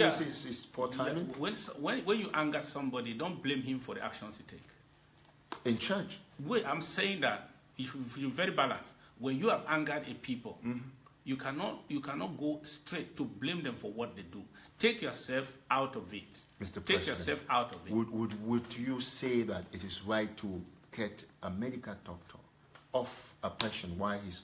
is poor timing? When you anger somebody, don't blame him for the actions he takes. In church? Wait, I'm saying that you should be very balanced. When you have angered a people, you cannot go straight to blame them for what they do. Take yourself out of it. Mr. Take yourself out of it. Would you say that it is right to get a medical doctor off a patient while he's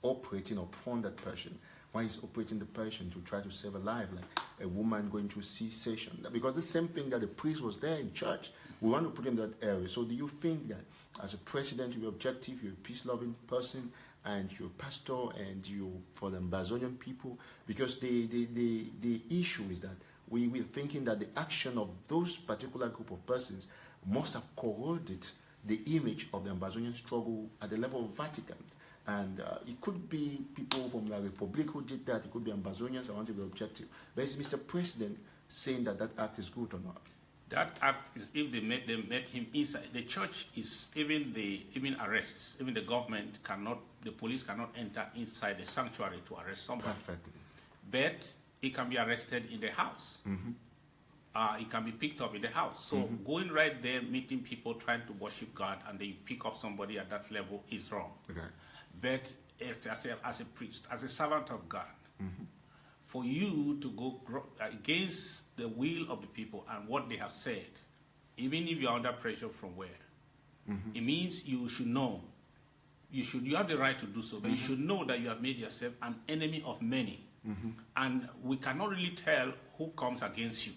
operating upon that patient, while he's operating the patient to try to save a life, like a woman going through C-section? Because the same thing that the priest was there in church, we want to put in that area. So do you think that as a president, your objective, you're a peace-loving person, and you're a pastor, and you for the Ambazonian people? Because the issue is that we're thinking that the action of those particular group of persons must have corroded the image of the Ambazonian struggle at the level of Vatican. And it could be people from La Republique who did that. It could be Ambazonians. I want to be objective. But is Mr. President saying that act is good or not? That act is, if they met him inside the church, is even arrests, even the government cannot, the police cannot enter inside the sanctuary to arrest somebody. Perfectly. But it can be arrested in the house. It can be picked up in the house. So going right there, meeting people, trying to worship God, and then you pick up somebody at that level is wrong. Okay. But as a priest, as a servant of God, for you to go against the will of the people and what they have said, even if you are under pressure from where, it means you should know. You have the right to do so, but you should know that you have made yourself an enemy of many. And we cannot really tell who comes against you.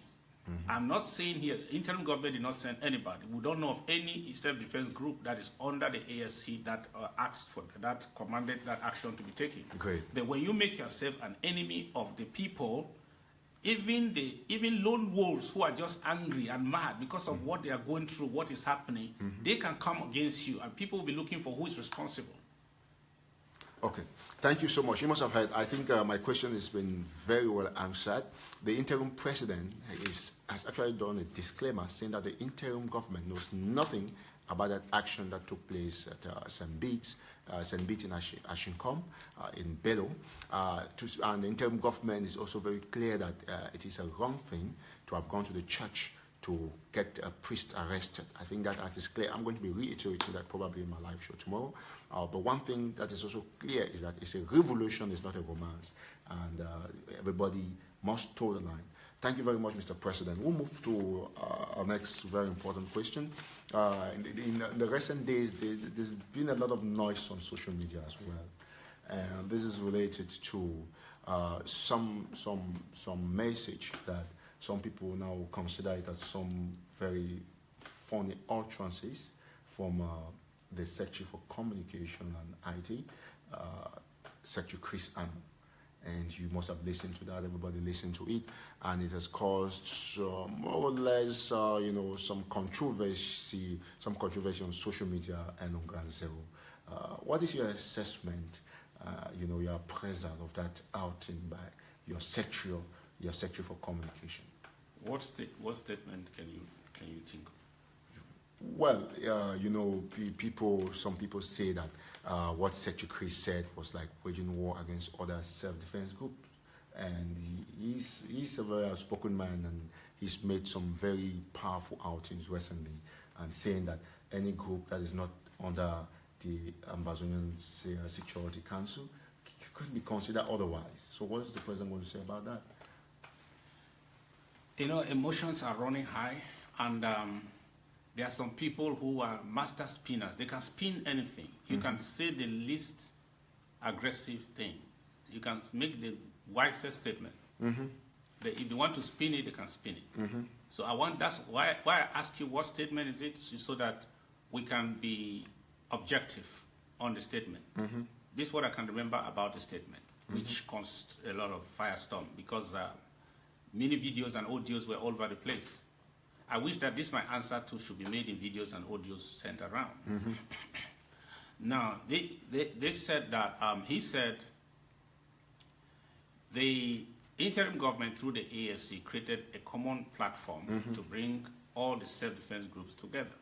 I'm not saying here, interim government did not send anybody. We don't know of any self-defense group that is under the ASC that asked for that, commanded that action to be taken. Great. But when you make yourself an enemy of the people, even lone wolves who are just angry and mad because of what they are going through, what is happening, they can come against you, and people will be looking for who is responsible. Okay, thank you so much. You must have heard, I think my question has been very well answered. The interim president has actually done a disclaimer saying that the interim government knows nothing about that action that took place at St. Beats in Ashinkom, in Bello. And the interim government is also very clear that it is a wrong thing to have gone to the church to get a priest arrested. I think that is clear. I'm going to be reiterating that probably in my live show tomorrow. But one thing that is also clear is that it's a revolution, it's not a romance. And everybody must toe the line. Thank you very much, Mr. President. We'll move to our next very important question. In the recent days, there's been a lot of noise on social media as well. And this is related to some message that some people now consider it as some very funny utterances from the Secretary for Communication and IT, Secretary Chris Ann. And you must have listened to that. Everybody listened to it, and it has caused more or less, some controversy on social media and on Ground Zero. What is your assessment, your appraisal of that outing by your Secretary for Communication? What statement can you think of? Well, some people say that what Secretary Chris said was like waging war against other self-defense groups. And he's a very outspoken man, and he's made some very powerful outings recently, and saying that any group that is not under the Ambazonian Security Council could be considered otherwise. So what is the president going to say about that? Emotions are running high, and there are some people who are master spinners. They can spin anything. You can say the least aggressive thing. You can make the wisest statement. But if you want to spin it, they can spin it. So that's why I ask you what statement is it, so that we can be objective on the statement. This is what I can remember about the statement, which caused a lot of firestorm, because many videos and audios were all over the place. I wish that my answer to should be made in videos and audios sent around. Now, they said that, he said, the interim government through the ASC created a common platform to bring all the self-defense groups together.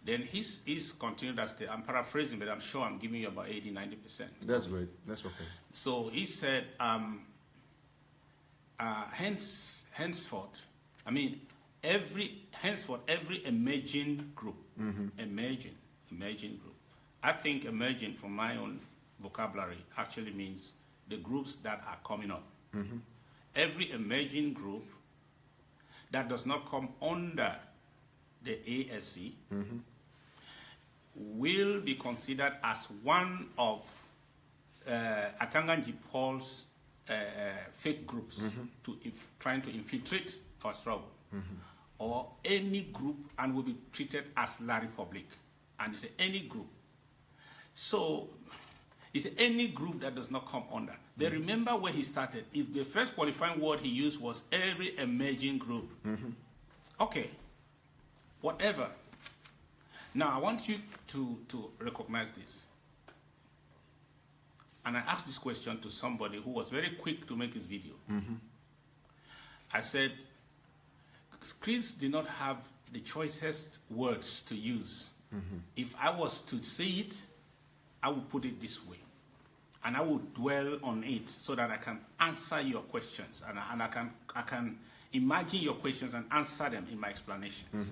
Then he's continued as I'm paraphrasing, but I'm sure I'm giving you about 80-90%. That's great. That's okay. So he said, henceforth, every emerging group, emerging group. I think emerging, from my own vocabulary, actually means the groups that are coming up. Every emerging group that does not come under the ASC will be considered as one of Atanganji Paul's fake groups trying to infiltrate our struggle, or any group, and will be treated as La Republic. And it's any group. So it's any group that does not come under. But remember where he started. If the first qualifying word he used was every emerging group. Okay, whatever. Now I want you to recognize this. And I asked this question to somebody who was very quick to make his video. I said, Chris did not have the choicest words to use. If I was to say it, I would put it this way. And I would dwell on it so that I can answer your questions. And I can imagine your questions and answer them in my explanations.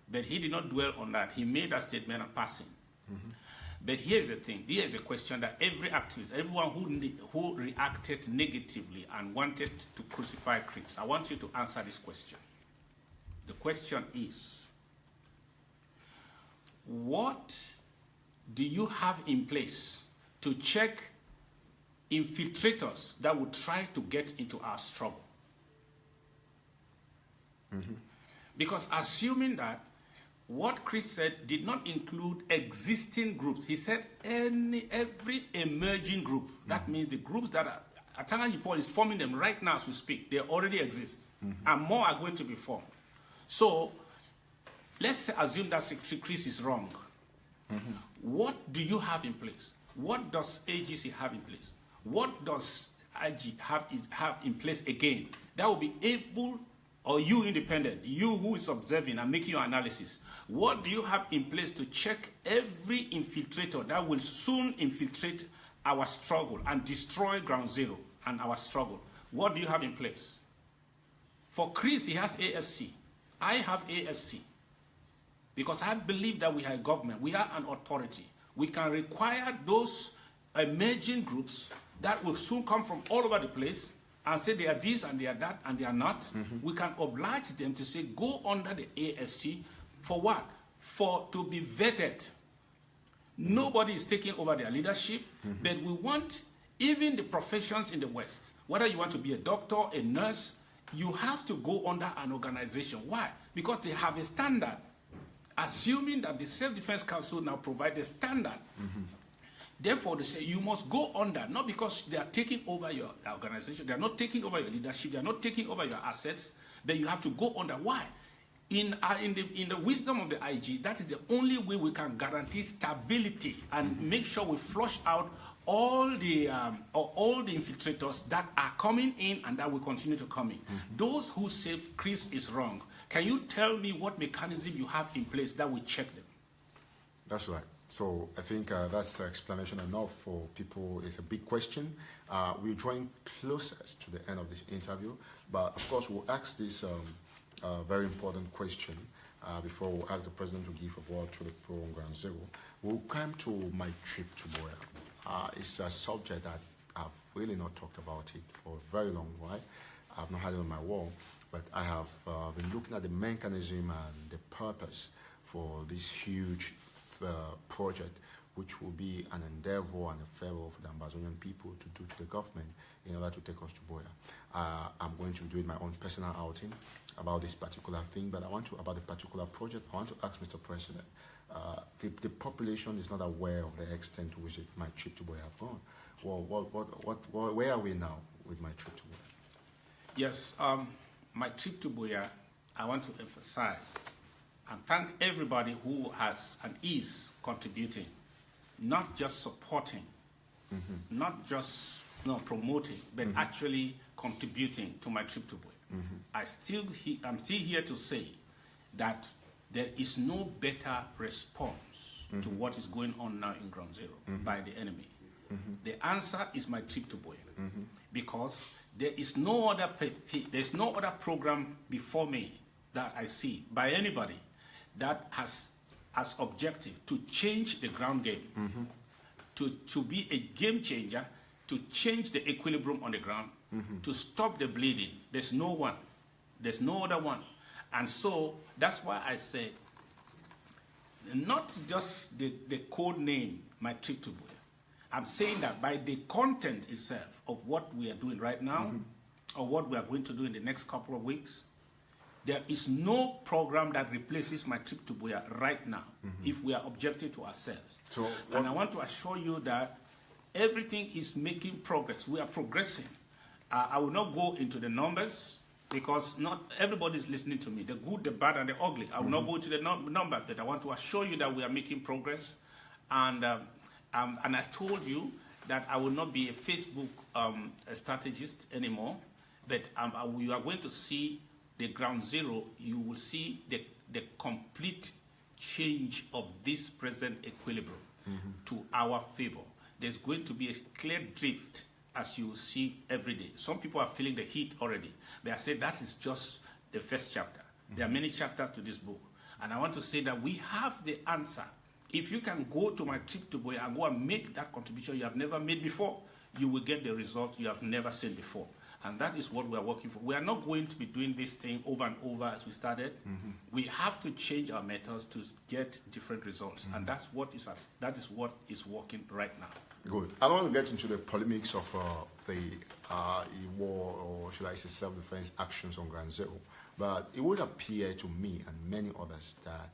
But he did not dwell on that. He made that statement in passing. But here's the thing. Here's a question that every activist, everyone who reacted negatively and wanted to crucify Chris, I want you to answer this question. The question is, what do you have in place to check infiltrators that would try to get into our struggle. Because assuming that what Chris said did not include existing groups, he said every emerging group. That means the groups that are, Atanga Paul is forming them right now as we speak. They already exist. And more are going to be formed. So let's assume that Secretary Chris is wrong. What do you have in place? What does AGC have in place? What does IG have in place again? That will be able, or you independent, you who is observing and making your analysis, what do you have in place to check every infiltrator that will soon infiltrate our struggle and destroy Ground Zero and our struggle? What do you have in place? For Chris, he has ASC. I have ASC. Because I believe that we are a government, we are an authority. We can require those emerging groups that will soon come from all over the place and say they are this and they are that and they are not. We can oblige them to say go under the ASC for what? To be vetted. Nobody is taking over their leadership, but we want even the professions in the West, whether you want to be a doctor, a nurse, you have to go under an organization. Why? Because they have a standard. Assuming that the Self-Defense Council now provides a standard. Therefore, they say you must go under, not because they are taking over your organization, they are not taking over your leadership, they are not taking over your assets, then you have to go under. Why? In the wisdom of the IG, that is the only way we can guarantee stability and make sure we flush out all the infiltrators that are coming in and that will continue to come in. Those who say Chris is wrong, can you tell me what mechanism you have in place that will check them? That's right. So I think that's explanation enough for people. It's a big question. We're drawing closest to the end of this interview, but of course we'll ask this very important question before we ask the President to give a word to the program Ground Zero. We'll come to my trip to Buea. It's a subject that I've really not talked about it for a very long while. I've not had it on my wall, but I have been looking at the mechanism and the purpose for this huge project, which will be an endeavor and a favor for the Ambazonian people to do to the government in order to take us to Buea. I'm going to do it my own personal outing about this particular thing, but about the particular project, I want to ask Mr. President, the population is not aware of the extent to which my trip to Buea have gone. Well, where are we now with my trip to Buea? Yes, my trip to Buea, I want to emphasize and thank everybody who has and is contributing, not just supporting, not just promoting, but actually contributing to my trip to Buea. I'm still here to say that there is no better response to what is going on now in Ground Zero by the enemy. The answer is my trip to Buea, because there is no other program before me that I see by anybody that has as objective to change the ground game, to be a game changer, to change the equilibrium on the ground, to stop the bleeding. There's no one. There's no other one. And so that's why I say, not just the code name, my trip to Buea. I'm saying that by the content itself of what we are doing right now, or what we are going to do in the next couple of weeks, there is no program that replaces my trip to Buea right now, if we are objective to ourselves. So, and I want to assure you that everything is making progress. We are progressing. I will not go into the numbers because not everybody is listening to me, the good, the bad, and the ugly. I will not go into the numbers, but I want to assure you that we are making progress. And I told you that I will not be a Facebook strategist anymore, but you are going to see the Ground Zero. You will see the complete change of this present equilibrium to our favor. There's going to be a clear drift, as you see every day. Some people are feeling the heat already. But I say that is just the first chapter. There are many chapters to this book. And I want to say that we have the answer. If you can go to my trip to Buea and go and make that contribution you have never made before, you will get the result you have never seen before. And that is what we are working for. We are not going to be doing this thing over and over as we started. We have to change our methods to get different results. And that is what is working right now. Good. I don't want to get into the polemics of the war, or should I say self-defense actions on Ground Zero, but it would appear to me and many others that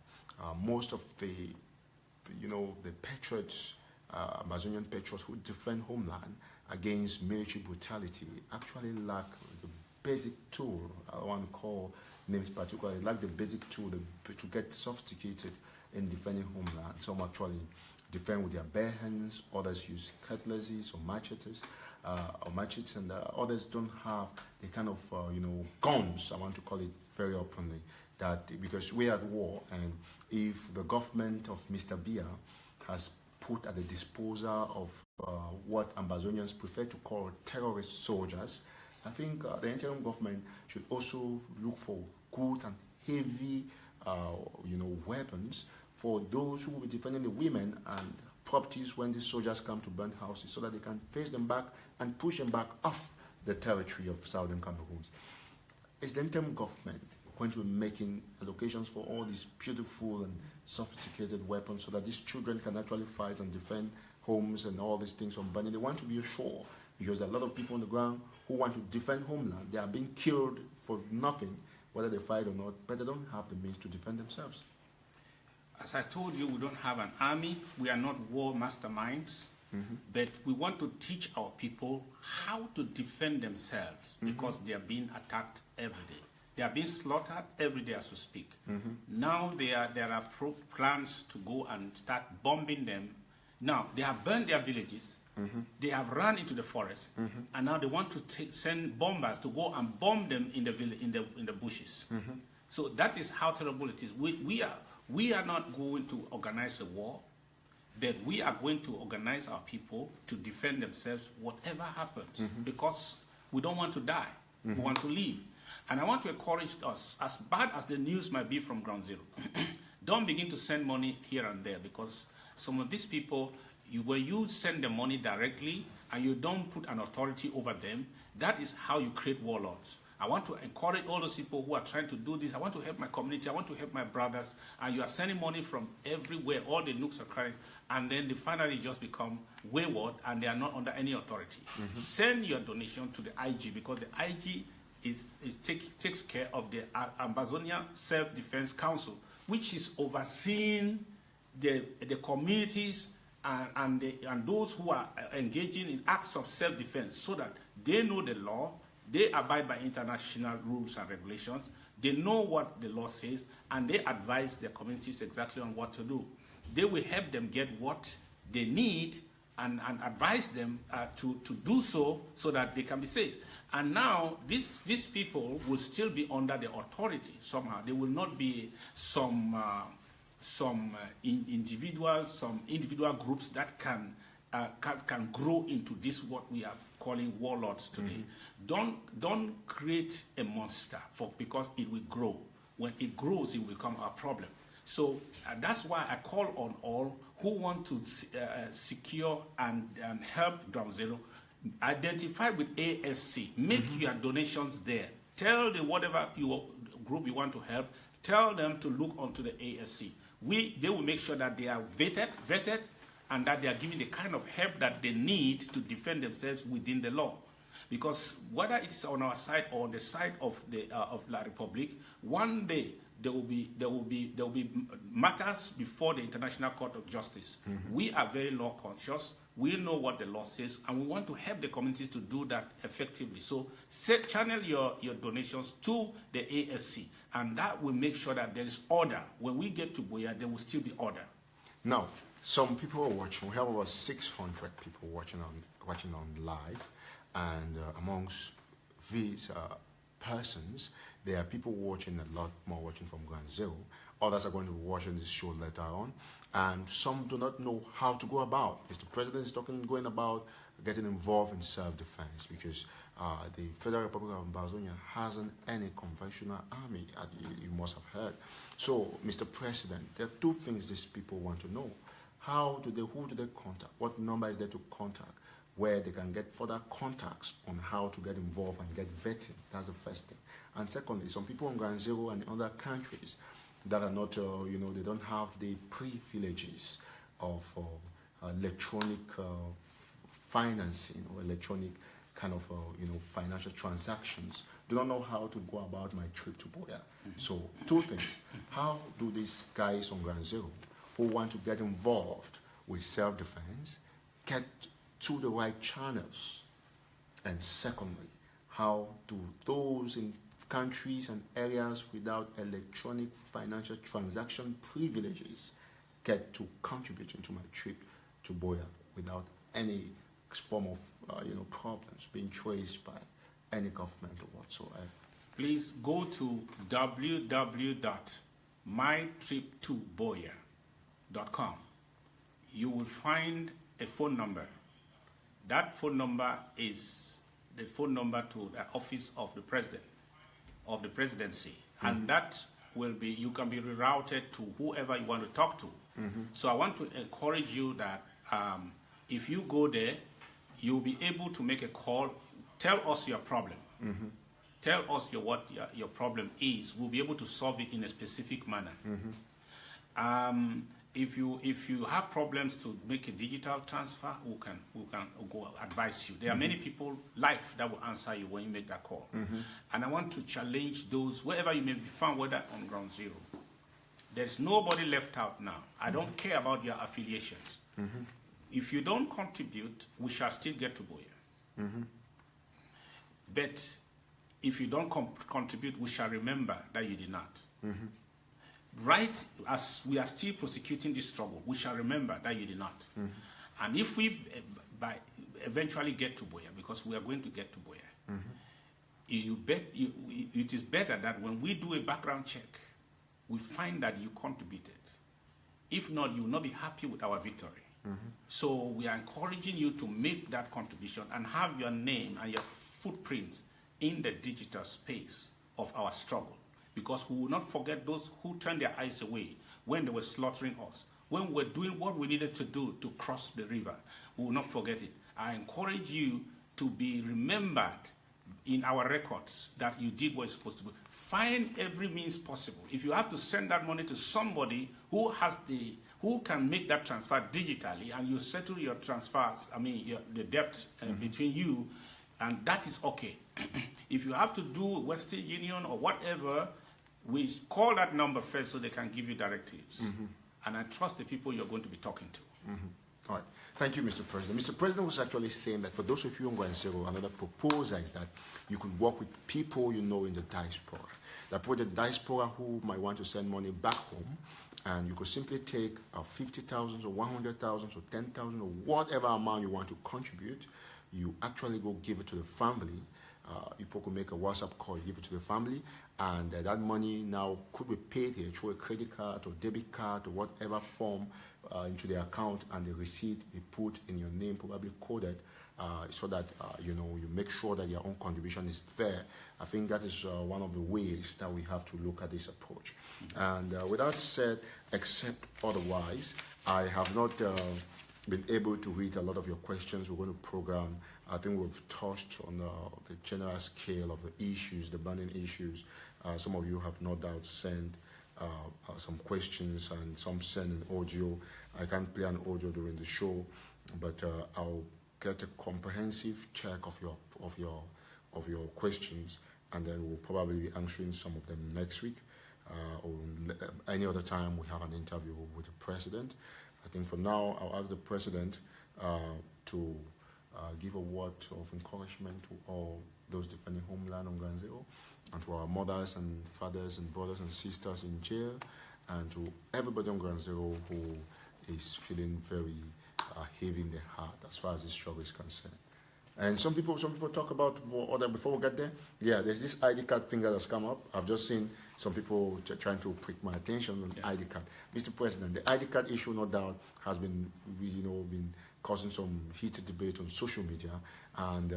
most of the, the patriots, Ambazonian patriots who defend homeland against military brutality actually lack the basic tool. I don't want to call names particularly, lack the basic tool to get sophisticated in defending homeland. Some actually defend with their bare hands, others use cutlasses or machetes, and others don't have the kind of guns, I want to call it very openly, that because we're at war, and if the government of Mr. Biya has put at the disposal of what Ambazonians prefer to call terrorist soldiers, I think the interim government should also look for good and heavy weapons for those who will be defending the women and properties when these soldiers come to burn houses, so that they can face them back and push them back off the territory of southern Cameroon. Is the interim government going to be making allocations for all these beautiful and sophisticated weapons so that these children can actually fight and defend homes and all these things from burning? They want to be assured, because there are a lot of people on the ground who want to defend homeland. They are being killed for nothing, whether they fight or not, but they don't have the means to defend themselves. As I told you, we don't have an army. We are not war masterminds, but we want to teach our people how to defend themselves, because they are being attacked every day. They are being slaughtered every day as we speak. Now there are plans to go and start bombing them. Now they have burned their villages. They have run into the forest, and now they want to send bombers to go and bomb them in the bushes. So that is how terrible it is. We are not going to organize a war, but we are going to organize our people to defend themselves whatever happens, because we don't want to die. We want to live. And I want to encourage us, as bad as the news might be from Ground Zero, don't begin to send money here and there, because some of these people, when you send the money directly and you don't put an authority over them, that is how you create warlords. I want to encourage all those people who are trying to do this. I want to help my community. I want to help my brothers. And you are sending money from everywhere, all the nooks and crannies, and then they finally just become wayward and they are not under any authority. Send your donation to the IG, because the IG takes care of the Ambazonian Self-Defense Council, which is overseeing the communities and those who are engaging in acts of self-defense, so that they know the law, they abide by international rules and regulations, they know what the law says, and they advise their communities exactly on what to do. They will help them get what they need and advise them to do so that they can be safe. And now these people will still be under the authority somehow. They will not be some individual groups that can grow into this, what we are calling warlords today. Don't create a monster because it will grow. When it grows, it will become a problem. So that's why I call on all who want to secure and help Ground Zero. Identify with ASC. Make your donations there. Tell whatever group you want to help, tell them to look onto the ASC. They will make sure that they are vetted, and that they are giving the kind of help that they need to defend themselves within the law. Because whether it's on our side or on the side of La Republic, one day there will be matters before the International Court of Justice. We are very law conscious. We know what the law says, and we want to help the communities to do that effectively. So channel your donations to the ASC, and that will make sure that there is order. When we get to Boya, there will still be order. Now, some people are watching. We have over 600 people watching on live, and amongst these persons, there are people watching a lot more watching from Ground Zero. Others are going to be watching this show later on, and some do not know how to go about. Mr. President is going about getting involved in self-defense, because the Federal Republic of Ambazonia hasn't any conventional army, you must have heard. So, Mr. President, there are two things these people want to know. Who do they contact? What number is there to contact, where they can get further contacts on how to get involved and get vetting? That's the first thing. And secondly, some people on Ground Zero and other countries that are not, they don't have the privileges of electronic financing or electronic kind of financial transactions, do not know how to go about my trip to Boya. So two things: how do these guys on Ground Zero who want to get involved with self-defense get to the right channels? And secondly, how do those in countries and areas without electronic financial transaction privileges get to contributing to my trip to Boya without any form of problems being traced by any government or whatsoever? Please go to www.mytrip2boya.com. You will find a phone number. That phone number is the phone number to the office of the president, of the presidency, and that will be, you can be rerouted to whoever you want to talk to. So I want to encourage you that if you go there, you'll be able to make a call. Tell us your problem. Tell us what your problem is. We'll be able to solve it in a specific manner. If you have problems to make a digital transfer, we can go advise you. There are many people live that will answer you when you make that call. And I want to challenge those, wherever you may be found, whether on Ground Zero. There's nobody left out now. I don't care about your affiliations. If you don't contribute, we shall still get to Boya. But if you don't contribute, we shall remember that you did not. Right as we are still prosecuting this struggle, we shall remember that you did not. And if we eventually get to Boya, because we are going to get to Boya, it is better that when we do a background check, we find that you contributed. If not, you will not be happy with our victory. So we are encouraging you to make that contribution and have your name and your footprints in the digital space of our struggle. Because we will not forget those who turned their eyes away when they were slaughtering us. When we were doing what we needed to do to cross the river, we will not forget it. I encourage you to be remembered in our records that you did what you're supposed to do. Find every means possible. If you have to send that money to somebody who can make that transfer digitally, and you settle your transfers, the debt between you, and that is okay. If you have to do Western Union or whatever, we call that number first so they can give you directives. And I trust the people you're going to be talking to. All right. Thank you, Mr. President. Mr. President was actually saying that for those of you on Ground Zero, another proposal is that you could work with people you know in the diaspora. That for the diaspora who might want to send money back home, and you could simply take 50,000 or 100,000 or 10,000 or whatever amount you want to contribute, you actually go give it to the family. People could make a WhatsApp call, give it to the family, and that money now could be paid here through a credit card or debit card or whatever form into the account, and the receipt be put in your name, probably coded, so that you make sure that your own contribution is there. I think that is one of the ways that we have to look at this approach. And with that said, except otherwise, I have not been able to read a lot of your questions. We're going to program. I think we've touched on the general scale of the issues, the burning issues. Some of you have no doubt sent some questions, and some send an audio. I can't play an audio during the show, but I'll get a comprehensive check of your questions, and then we'll probably be answering some of them next week, or any other time we have an interview with the president. I think for now, I'll ask the president to give a word of encouragement to all those defending homeland on Ground Zero, and to our mothers and fathers and brothers and sisters in jail, and to everybody on Ground Zero who is feeling very heavy in their heart as far as this struggle is concerned. And some people talk about other, before we get there, there's this ID card thing that has come up. I've just seen some people trying to prick my attention on ID card. Mr. President, the ID card issue, no doubt, has been causing some heated debate on social media, and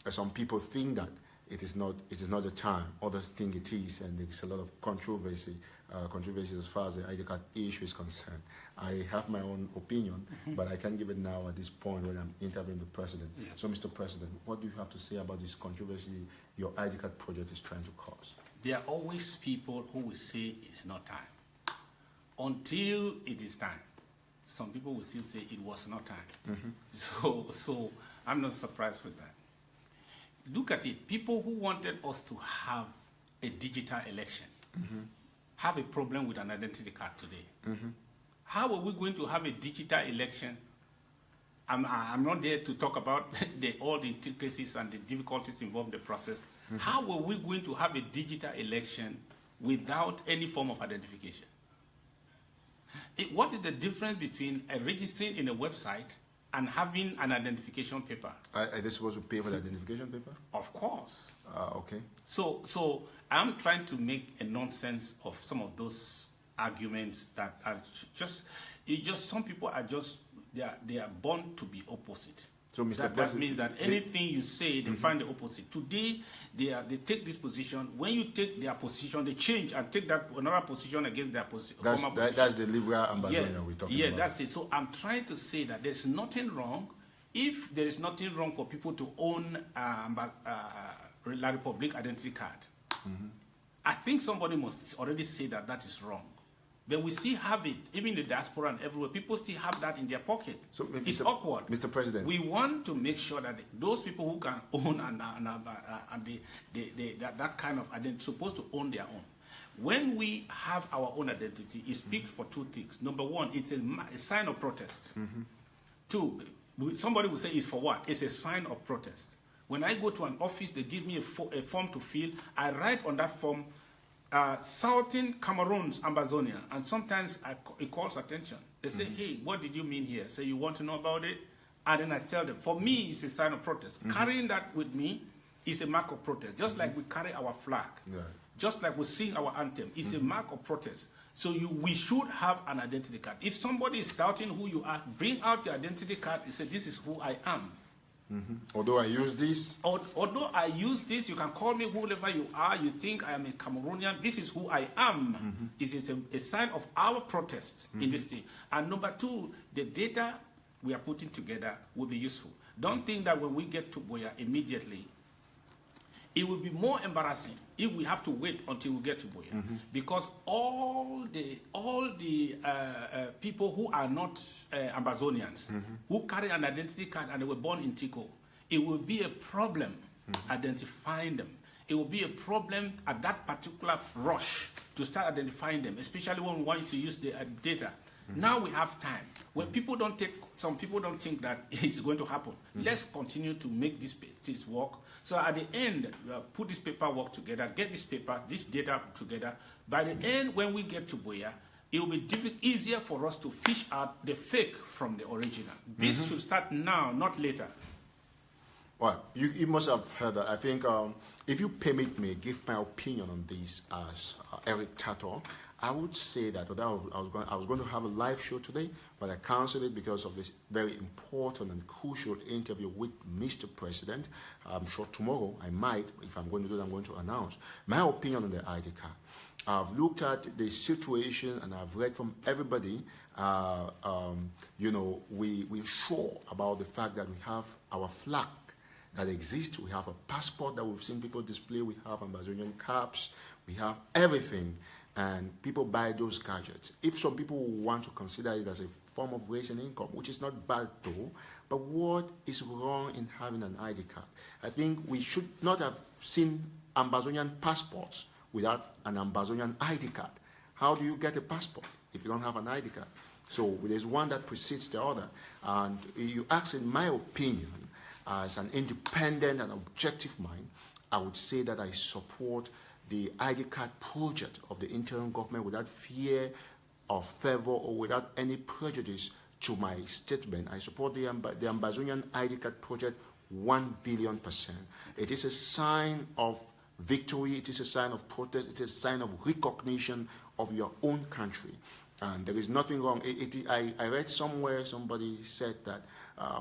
some people think that it is not the time. Others think it is, and there's a lot of controversy as far as the ID card issue is concerned. I have my own opinion, but I can't give it now at this point when I'm interviewing the president. Yes. So, Mr. President, what do you have to say about this controversy your ID card project is trying to cause? There are always people who will say it's not time until it is time. some people will still say it was not time. So I'm not surprised with that. Look at it. People who wanted us to have a digital election have a problem with an identity card today. How are we going to have a digital election? I'm not there to talk about all the intricacies and the difficulties involved in the process. How are we going to have a digital election without any form of identification? What is the difference between registering in a website and having an identification paper? Are they supposed to pay for the identification paper? Of course. Okay. So I'm trying to make a nonsense of some of those arguments that are just some people are just, they are born to be opposite. So, Mr. That President, means that anything you say, they find the opposite. Today, they take this position. When you take their position, they change and take that another position against their former position. That's the liberal Ambazonian we're talking about. Yeah, that's it. So I'm trying to say that there's nothing wrong. If there is nothing wrong for people to own La Republic identity card, I think somebody must already say that that is wrong. But we still have it, even in the diaspora and everywhere. People still have that in their pocket. So, it's awkward. Mr. President. We want to make sure that those people who can own that kind of identity, supposed to own their own. When we have our own identity, it speaks for two things. Number one, it's a sign of protest. Two, somebody will say it's for what? It's a sign of protest. When I go to an office, they give me a form to fill. I write on that form, Southern Cameroon's Ambazonian, and sometimes it calls attention. They say, hey, what did you mean here? Say, you want to know about it? And then I tell them, for me, it's a sign of protest. Carrying that with me is a mark of protest, just like we carry our flag, just like we sing our anthem. It's a mark of protest. So we should have an identity card. If somebody is doubting who you are, bring out your identity card and say, this is who I am. Although I use this? Although I use this, you can call me whoever you are. You think I am a Cameroonian. This is who I am. It is a sign of our protest in this thing. And number two, the data we are putting together will be useful. Don't think that when we get to Boya immediately, it will be more embarrassing if we have to wait until we get to Boya. Because all the people who are not Ambazonians, who carry an identity card and they were born in Tico, it will be a problem identifying them. It will be a problem at that particular rush to start identifying them, especially when we want to use the data. Now we have time. When people some people don't think that it's going to happen. Let's continue to make this work. So at the end, put this paperwork together, get this data together. By the end, when we get to Boya, it will be easier for us to fish out the fake from the original. This should start now, not later. Well, you must have heard that. I think if you permit me, give my opinion on this as Eric Tataw, I would say that although I was going to have a live show today, but I canceled it because of this very important and crucial interview with Mr. President. I'm sure tomorrow I might, if I'm going to do it, I'm going to announce my opinion on the ID card. I've looked at the situation and I've read from everybody. We're sure about the fact that we have our flag that exists. We have a passport that we've seen people display. We have Ambazonian caps. We have everything. And people buy those gadgets. If some people want to consider it as a form of raising income, which is not bad though, but what is wrong in having an ID card? I think we should not have seen Ambazonian passports without an Ambazonian ID card. How do you get a passport if you don't have an ID card? So there's one that precedes the other. And you ask, in my opinion, as an independent and objective mind, I would say that I support the ID card project of the interim government without fear of favor or without any prejudice to my statement. I support the Ambazonian ID card project 1 billion%. It is a sign of victory. It is a sign of protest. It is a sign of recognition of your own country. And there is nothing wrong. I read somewhere somebody said that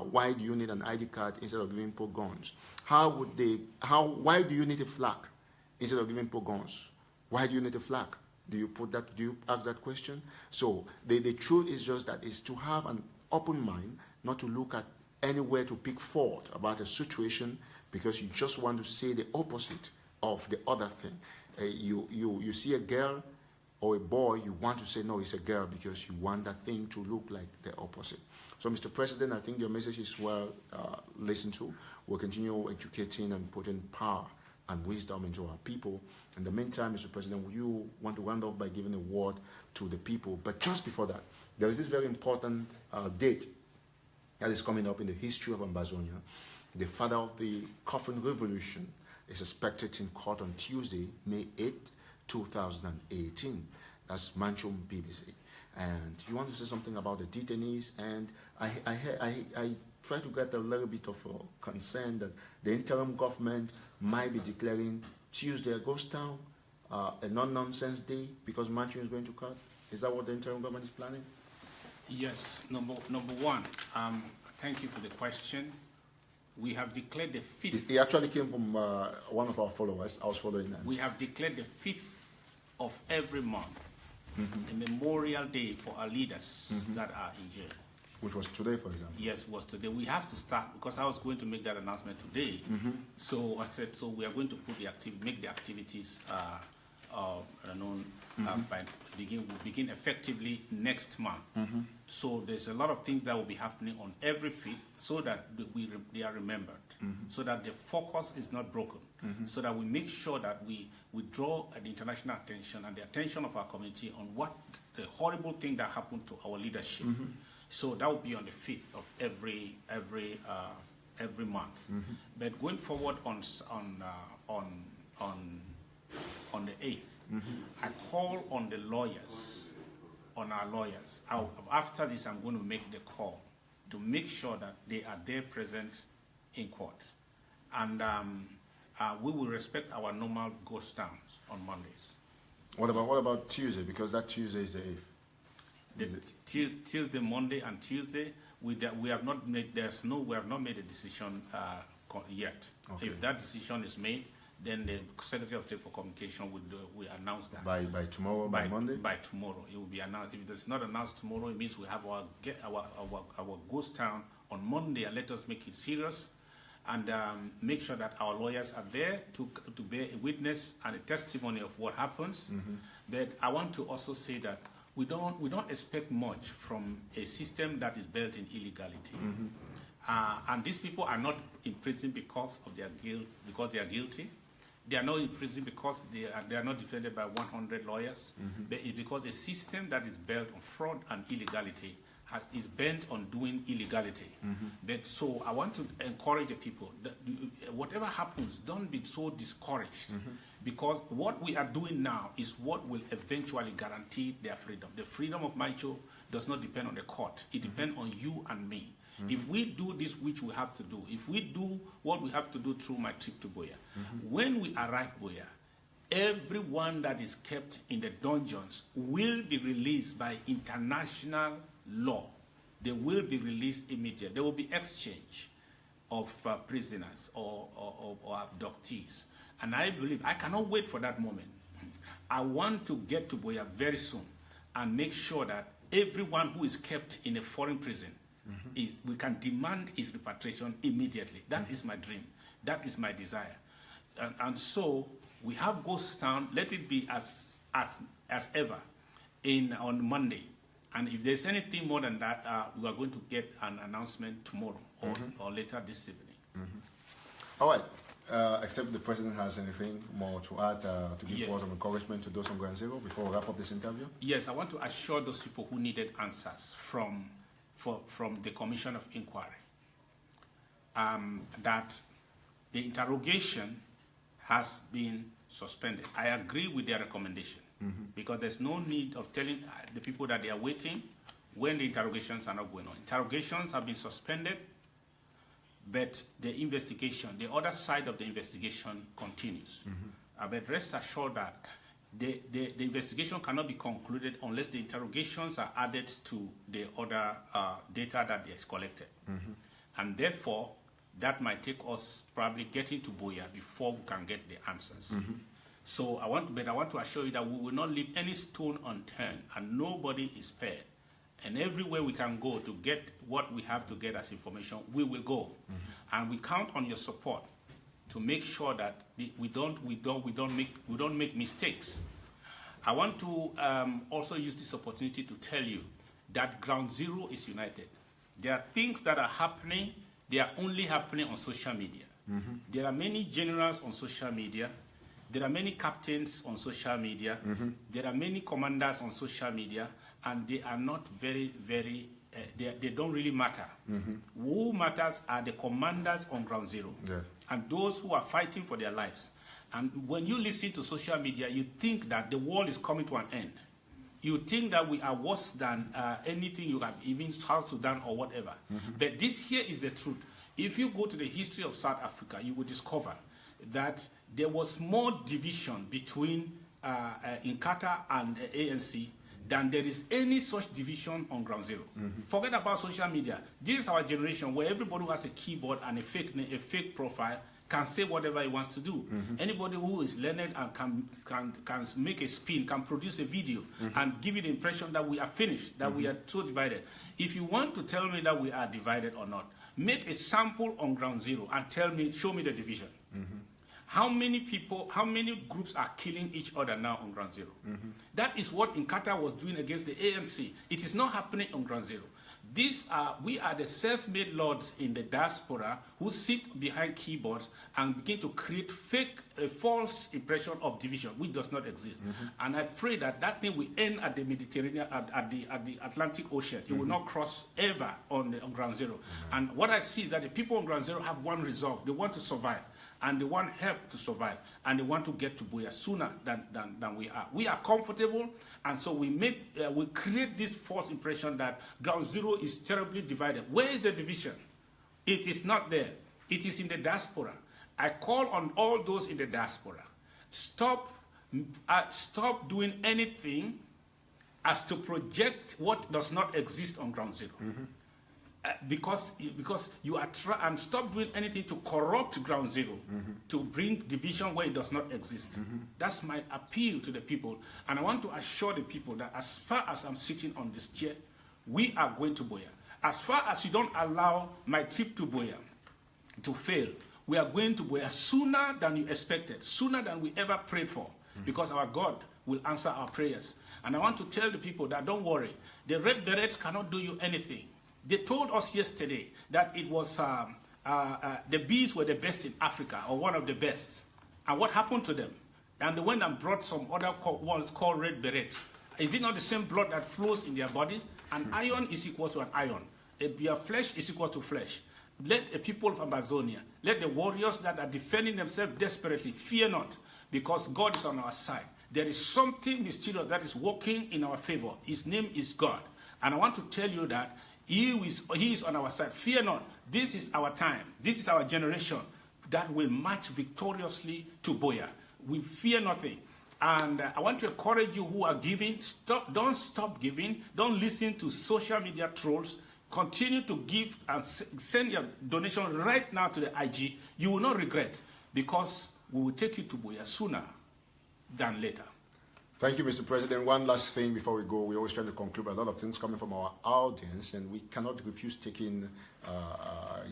why do you need an ID card instead of giving people guns? Why do you need a flag instead of giving people guns? Why do you need a flag? Do you ask that question? So the truth is just that is to have an open mind, not to look at anywhere to pick fault about a situation because you just want to say the opposite of the other thing. You see a girl or a boy, you want to say, no, it's a girl because you want that thing to look like the opposite. So, Mr. President, I think your message is well listened to. We'll continue educating and putting power and wisdom into our people. In the meantime, Mr. President, would you want to round off by giving a word to the people? But just before that, there is this very important date that is coming up in the history of Ambazonia. The father of the Coffin Revolution is expected in court on Tuesday, May 8, 2018. That's Manchum BBC. And you want to say something about the detainees? And I try to get a little bit of concern that the interim government might be declaring Tuesday a ghost town, a non-nonsense day, because Manchum is going to cut. Is that what the interim government is planning? Yes. Number one, thank you for the question. We have declared the 5th. It actually came from one of our followers. I was following that. We have declared the 5th of every month a memorial day for our leaders that are in jail. Which was today, for example. Yes, was today. We have to start because I was going to make that announcement today. So I said, so we are going to put make the activities begin effectively next month. So there's a lot of things that will be happening on every 5th, so that they are remembered, so that the focus is not broken, so that we make sure that we draw the international attention and the attention of our community on what the horrible thing that happened to our leadership. So that will be on the 5th of every month. But going forward on the 8th, I call on the lawyers, on our lawyers. After this, I'm going to make the call to make sure that they are there present in court. And we will respect our normal ghost towns on Mondays. What about Tuesday? Because that Tuesday is the 8th. Tuesday, Monday, and Tuesday, we have not made a decision yet. Okay. If that decision is made, then the Secretary of State for Communication will announce that. By tomorrow, by Monday? By tomorrow, it will be announced. If it's not announced tomorrow, it means we have our ghost town on Monday, and let us make it serious and make sure that our lawyers are there to bear a witness and a testimony of what happens. But I want to also say that we don't expect much from a system that is built in illegality. And these people are not in prison because of their guilt, because they are guilty. They are not in prison because they are not defended by 100 lawyers. But it's because a system that is built on fraud and illegality is bent on doing illegality. But so I want to encourage the people that whatever happens, don't be so discouraged, because what we are doing now is what will eventually guarantee their freedom. The freedom of Mancho does not depend on the court. It depends on you and me. If we do this, which we have to do, if we do what we have to do through my trip to Buea, when we arrive Buea, everyone that is kept in the dungeons will be released by international law. They will be released immediately. There will be exchange of prisoners or abductees. And I believe, I cannot wait for that moment. I want to get to Buea very soon and make sure that everyone who is kept in a foreign prison, we can demand his repatriation immediately. That is my dream. That is my desire. And so we have Ghost Town. Let it be as ever on Monday. And if there's anything more than that, we are going to get an announcement tomorrow or later this evening. All right. Except the President has anything more to add to give words of encouragement to those on Ground Zero before we wrap up this interview? Yes, I want to assure those people who needed answers from the Commission of Inquiry that the interrogation has been suspended. I agree with their recommendation because there's no need of telling the people that they are waiting when the interrogations are not going on. Interrogations have been suspended, but the investigation, the other side of the investigation continues. But rest assured that the investigation cannot be concluded unless the interrogations are added to the other data that is collected. And therefore, that might take us probably getting to Buea before we can get the answers. So I want to assure you that we will not leave any stone unturned, and nobody is spared. And everywhere we can go to get what we have to get as information, we will go. And we count on your support to make sure that we don't make mistakes. I want to also use this opportunity to tell you that Ground Zero is united. There are things that are happening, they are only happening on social media. There are many generals on social media. There are many captains on social media. There are many commanders on social media, and they are not very, they don't really matter. Who matters are the commanders on Ground Zero, and those who are fighting for their lives. And when you listen to social media, you think that the world is coming to an end. You think that we are worse than anything you have, even South Sudan or whatever. But this here is the truth. If you go to the history of South Africa, you will discover that there was more division between Inkatha and ANC than there is any such division on Ground Zero. Forget about social media. This is our generation where everybody who has a keyboard and a fake profile can say whatever he wants to do. Anybody who is learned and can make a spin, can produce a video and give you the impression that we are finished, that we are so divided. If you want to tell me that we are divided or not, make a sample on Ground Zero and tell me, show me the division. How many people, how many groups are killing each other now on Ground Zero? That is what Inkatha was doing against the ANC. It is not happening on Ground Zero. We are the self-made lords in the diaspora who sit behind keyboards and begin to create a false impression of division, which does not exist. And I pray that that thing will end at the Mediterranean, at the Atlantic Ocean. It will not cross ever on Ground Zero. And what I see is that the people on Ground Zero have one resolve. They want to survive, and they want help to survive, and they want to get to Buea sooner than we are. We are comfortable, and so we create this false impression that Ground Zero is terribly divided. Where is the division? It is not there. It is in the diaspora. I call on all those in the diaspora, stop doing anything as to project what does not exist on Ground Zero. Because you are and stop doing anything to corrupt Ground Zero, to bring division where it does not exist. That's my appeal to the people. And I want to assure the people that as far as I'm sitting on this chair, we are going to Buea. As far as you don't allow my trip to Buea to fail, we are going to Buea sooner than you expected, sooner than we ever prayed for, because our God will answer our prayers. And I want to tell the people that don't worry, the Red Berets cannot do you anything. They told us yesterday that it was the bees were the best in Africa, or one of the best. And what happened to them? And they went and brought some other ones called Red Beret. Is it not the same blood that flows in their bodies? An iron is equal to an iron. Your flesh is equal to flesh. Let the people of Ambazonian, let the warriors that are defending themselves desperately fear not, because God is on our side. There is something mysterious that is working in our favor. His name is God. And I want to tell you that He is on our side. Fear not. This is our time. This is our generation that will march victoriously to Buea. We fear nothing. And I want to encourage you who are giving, don't stop giving. Don't listen to social media trolls. Continue to give and send your donation right now to the IG. You will not regret, because we will take you to Buea sooner than later. Thank you, Mr. President. One last thing before we go. We always try to conclude a lot of things coming from our audience, and we cannot refuse taking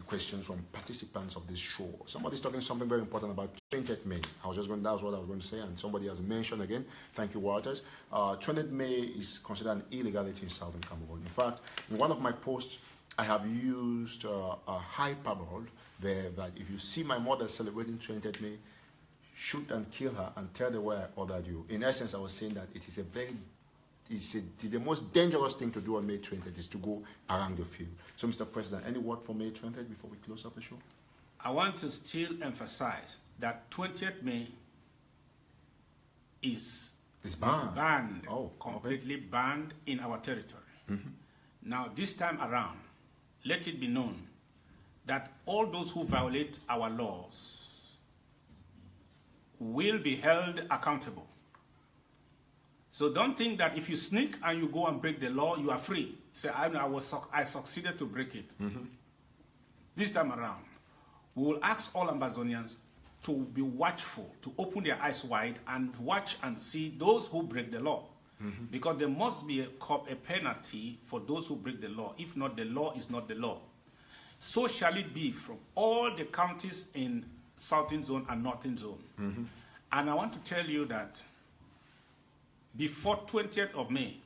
questions from participants of this show. Somebody's talking something very important about 20th May. That's what I was going to say, and somebody has mentioned again. Thank you, Walters. 20th May is considered an illegality in southern Cameroon. In fact, in one of my posts, I have used a hyperbole there that if you see my mother celebrating 20th May, shoot and kill her and tell the world all that you. In essence, I was saying that it is the most dangerous thing to do on May 20th is to go around the field. So, Mr. President, any word for May 20th before we close up the show? I want to still emphasize that 20th May is banned. Oh, completely banned in our territory. Now, this time around, let it be known that all those who violate our laws will be held accountable. So don't think that if you sneak and you go and break the law, you are free. Say, I succeeded to break it. This time around, we will ask all Ambazonians to be watchful, to open their eyes wide and watch and see those who break the law. Because there must be a penalty for those who break the law. If not, the law is not the law. So shall it be from all the counties in Southern Zone and Northern Zone. And I want to tell you that before 20th of May,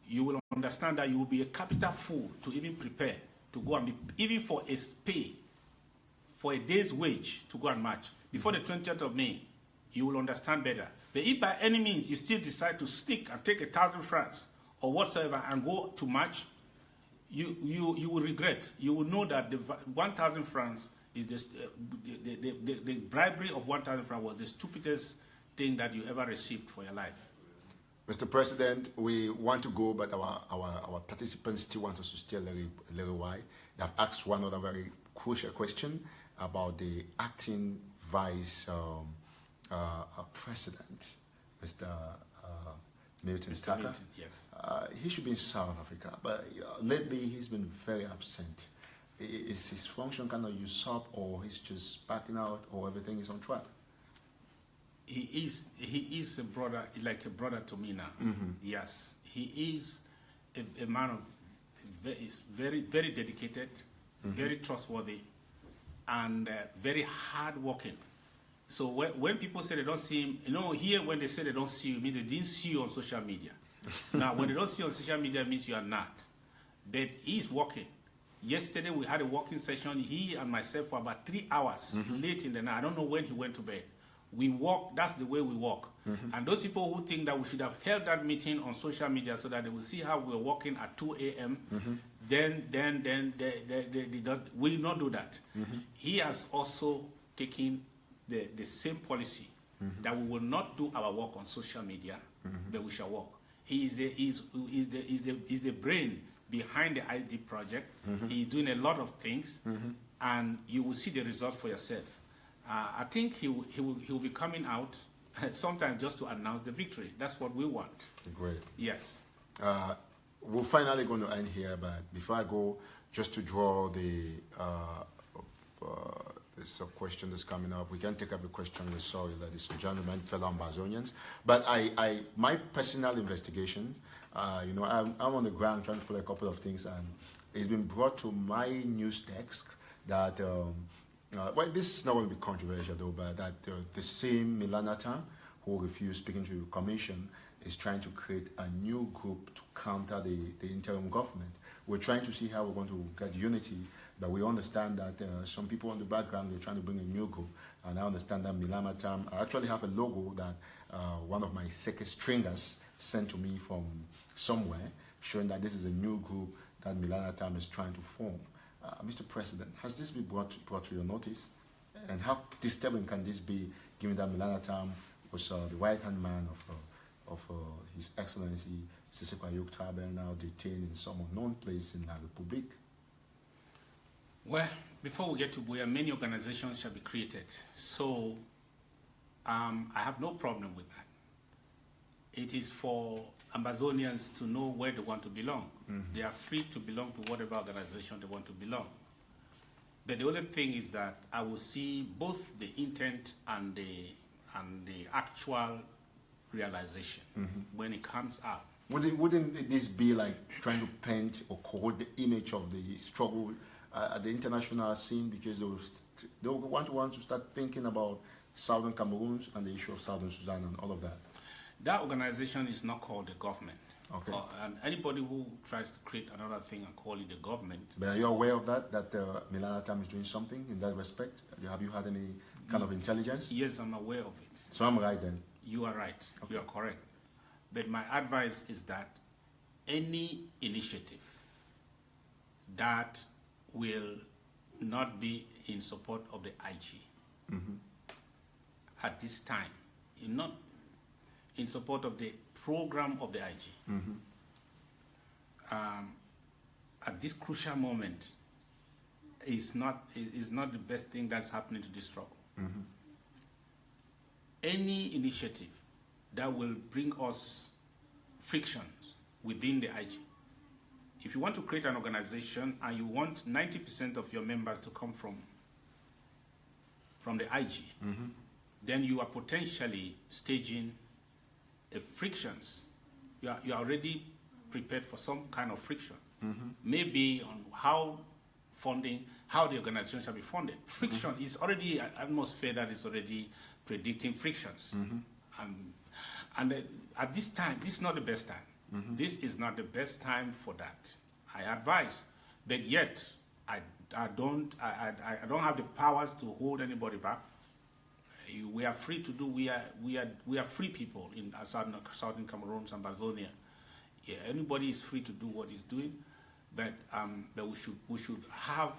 you will understand that you will be a capital fool to even prepare to go and be, even for a pay, for a day's wage to go and march. Before the 20th of May, you will understand better. But if by any means you still decide to stick and take 1,000 francs or whatsoever and go to march, you will regret. You will know that the 1,000 francs is the bribery of 1,000 francs was the stupidest thing that you ever received for your life. Mr. President, we want to go, but our participants still want us to stay a little while. They've asked one other very crucial question about the acting vice president, Mr. Milton Sako. Yes. He should be in South Africa, but lately he's been very absent. Is his function kind of usurped, or he's just backing out, or everything is on track? He is a brother, like a brother to me now. Mm-hmm. Yes, he is a man of very dedicated, mm-hmm. very trustworthy, and very hardworking. So when people say they don't see him, here when they say they don't see you, means they didn't see you on social media. Now, when they don't see you on social media, it means you are not. But he's working. Yesterday we had a working session, he and myself, for about 3 hours, mm-hmm. late in the night. I don't know when he went to bed. We walk, that's the way we walk. Mm-hmm. And those people who think that we should have held that meeting on social media so that they will see how we're walking at 2 a.m., mm-hmm. then they will not do that. Mm-hmm. He has also taken the same policy, mm-hmm. that we will not do our work on social media, mm-hmm. but we shall work. He is the brain behind the ID project. Mm-hmm. He's doing a lot of things, mm-hmm. and you will see the result for yourself. I think he will be coming out sometimes just to announce the victory. That's what we want. Great. Yes. We're finally going to end here, but before I go, just to draw the there's a question that's coming up. We can take every question. We're sorry, ladies and gentlemen, fellow Ambazonians. But my personal investigation, I'm on the ground trying to follow a couple of things, and it's been brought to my news desk that, well, this is not going to be controversial though, but that the same Milanata who refused speaking to the commission is trying to create a new group to counter the interim government. We're trying to see how we're going to get unity, but we understand that some people on the background, they're trying to bring a new group. And I understand that Milamatam, I actually have a logo that one of my second stringers sent to me from somewhere, showing that this is a new group that Milanatam is trying to form. Mr. President, has this been brought to your notice? And how disturbing can this be, given that Milanatam was the right-hand man of His Excellency Sako Ayuk Tabel, now detained in some unknown place in La Republique? Well, before we get to Buea, many organizations shall be created. So I have no problem with that. It is for Ambazonians to know where they want to belong. Mm-hmm. They are free to belong to whatever organization they want to belong. But the only thing is that I will see both the intent and the actual realization, mm-hmm. when it comes out. Wouldn't this be like trying to paint or code the image of the struggle at the international scene, because they want to start thinking about Southern Cameroon and the issue of Southern Sudan and all of that? That organization is not called the government. Okay. And anybody who tries to create another thing and call it the government. But are you aware of that Milanatam is doing something in that respect? Have you had any kind of intelligence? Yes, I'm aware of it. So I'm right then? You are right. Okay. You are correct. But my advice is that any initiative that will not be in support of the IG, mm-hmm. at this time, not in support of the program of the IG, mm-hmm. At this crucial moment, is not the best thing that's happening to this struggle. Mm-hmm. Any initiative that will bring us frictions within the IG. If you want to create an organization and you want 90% of your members to come from the IG, mm-hmm. then you are potentially staging frictions. You are already prepared for some kind of friction. Mm-hmm. Maybe on how the organization shall be funded. Friction mm-hmm. is already an atmosphere that is already predicting frictions. Mm-hmm. And at this time, this is not the best time. This is not the best time for that. I advise, but yet I don't have the powers to hold anybody back. We are free to do. We are free people in southern Cameroon, Ambazonian. Yeah, anybody is free to do what he's doing, but we should have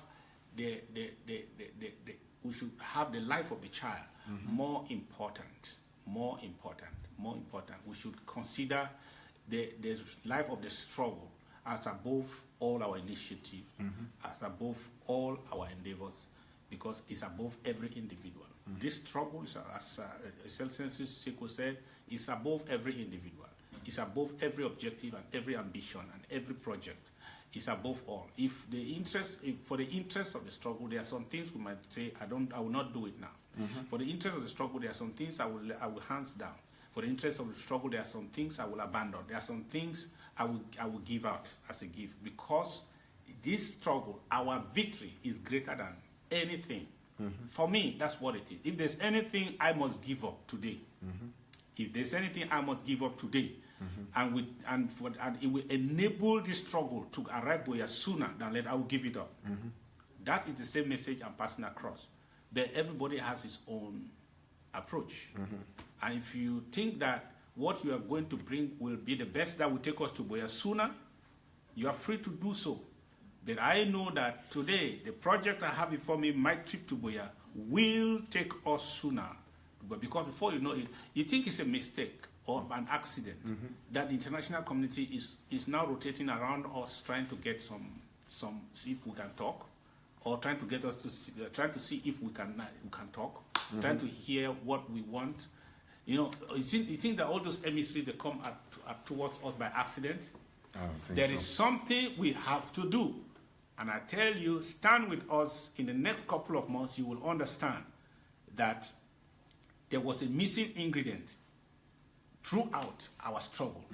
the life of the child more important. We should consider the life of the struggle as above all our initiative, as above all our endeavors, because it's above every individual. This struggle, as Excellency Sako said, is above every individual. It's above every objective and every ambition and every project. It's above all. For the interest of the struggle, there are some things we might say, I will not do it now. For the interest of the struggle, there are some things I will hands down. For the interest of the struggle, there are some things I will abandon. There are some things I will give out as a gift, because this struggle, our victory is greater than anything. For me, that's what it is. If there's anything I must give up today, if there's anything I must give up today, and it will enable this struggle to arrive Buea sooner than later, I will give it up. That is the same message I'm passing across. But everybody has his own approach. And if you think that what you are going to bring will be the best that will take us to Buea sooner, you are free to do so. But I know that today, the project I have before me, my trip to Buea, will take us sooner. But because before you know it, you think it's a mistake or an accident, that the international community is now rotating around us, trying to get some see if we can talk, or trying to get us to see if we can talk, trying to hear what we want. You know, you think that all those emissaries that come towards us by accident? I don't think There so. is something we have to do. And I tell you, stand with us in the next couple of months, you will understand that there was a missing ingredient throughout our struggle.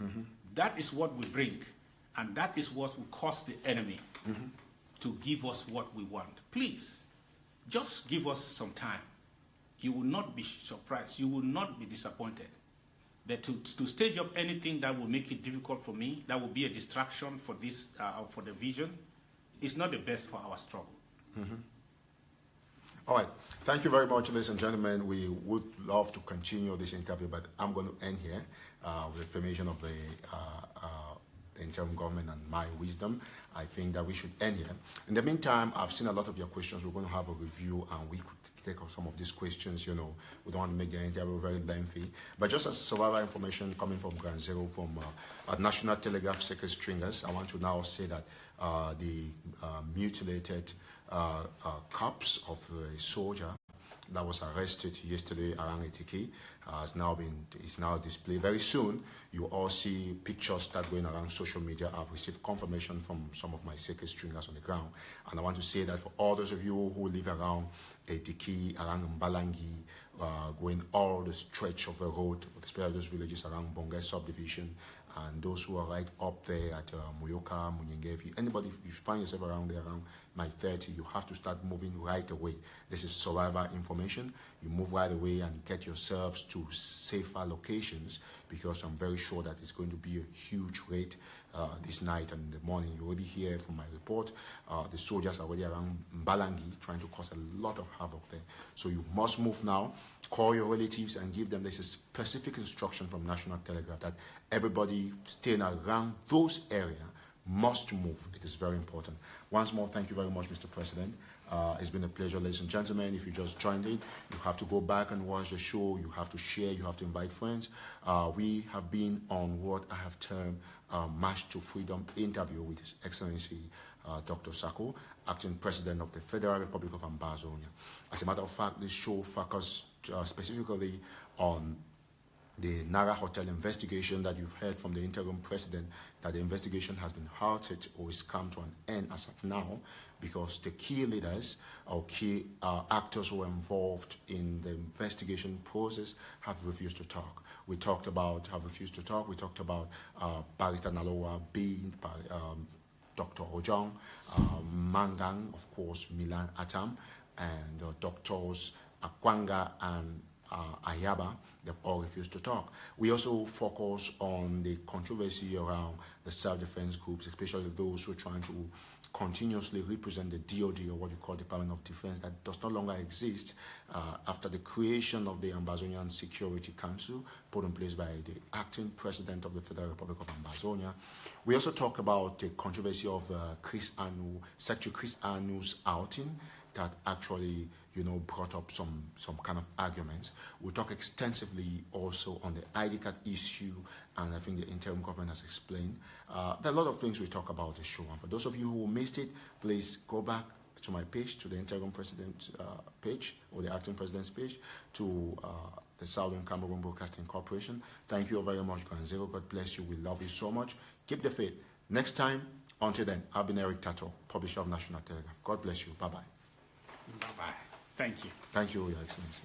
That is what we bring, and that is what will cause the enemy to give us what we want. Please, just give us some time. You will not be surprised. You will not be disappointed. That to stage up anything that will make it difficult for me, that will be a distraction for this, for the vision, is not the best for our struggle. All right. Thank you very much, ladies and gentlemen. We would love to continue this interview, but I'm going to end here with the permission of the interim government and my wisdom. I think that we should end here. In the meantime, I've seen a lot of your questions. We're going to have a review, and we could take up some of these questions. You know, we don't want to make the interview very lengthy. But just as survivor information coming from Ground Zero, from National Telegraph Circuit Stringers, I want to now say that the mutilated corpse of a soldier that was arrested yesterday around Itiki is now displayed. Very soon, you all see pictures start going around social media. I've received confirmation from some of my circuit stringers on the ground. And I want to say that for all those of you who live around Itiki, around Mbalangi, going all the stretch of the road, especially those villages around Bonga subdivision, and those who are right up there at Muyoka, Munyengevi, anybody, if you find yourself around there, around my 30, you have to start moving right away. This is survivor information. You move right away and get yourselves to safer locations, because I'm very sure that it's going to be a huge raid this night and in the morning. You already hear from my report, the soldiers are already around Mbalangi trying to cause a lot of havoc there. So you must move now. Call your relatives and give them this specific instruction from National Telegraph that everybody staying around those areas must move. It is very important. Once more, thank you very much, Mr. President. It's been a pleasure, ladies and gentlemen. If you just joined in, you have to go back and watch the show. You have to share. You have to invite friends. We have been on what I have termed March to Freedom interview with His Excellency Dr. Sako, acting President of the Federal Republic of Ambazonia. As a matter of fact, this show focused specifically on the Nara Hotel investigation that you've heard from the interim president, that the investigation has been halted or is come to an end as of now, because the key leaders or key actors who were involved in the investigation process have refused to talk. We talked about have refused to talk. We talked about Barrister Nalowa being Dr. Ojong, Mangang, of course, Milan Atam, and Doctors Akwanga and Ayaba. They've all refused to talk. We also focus on the controversy around the self-defense groups, especially those who are trying to continuously represent the DOD, or what you call Department of Defense, that does no longer exist after the creation of the Ambazonian Security Council put in place by the acting president of the Federal Republic of Ambazonia. We also talk about the controversy of Secretary Chris Anu's outing that actually, brought up some kind of arguments. We talk extensively also on the ID card issue, and I think the interim government has explained. There are a lot of things we talk about the show, and for those of you who missed it, please go back to my page, to the interim president page, or the acting president's page, to the Southern Cameroon Broadcasting Corporation. Thank you very much, Granzero. God bless you. We love you so much. Keep the faith. Next time, until then, I've been Eric Tataw, publisher of National Telegraph. God bless you. Bye-bye. Bye-bye. Thank you. Thank you, Your Excellency.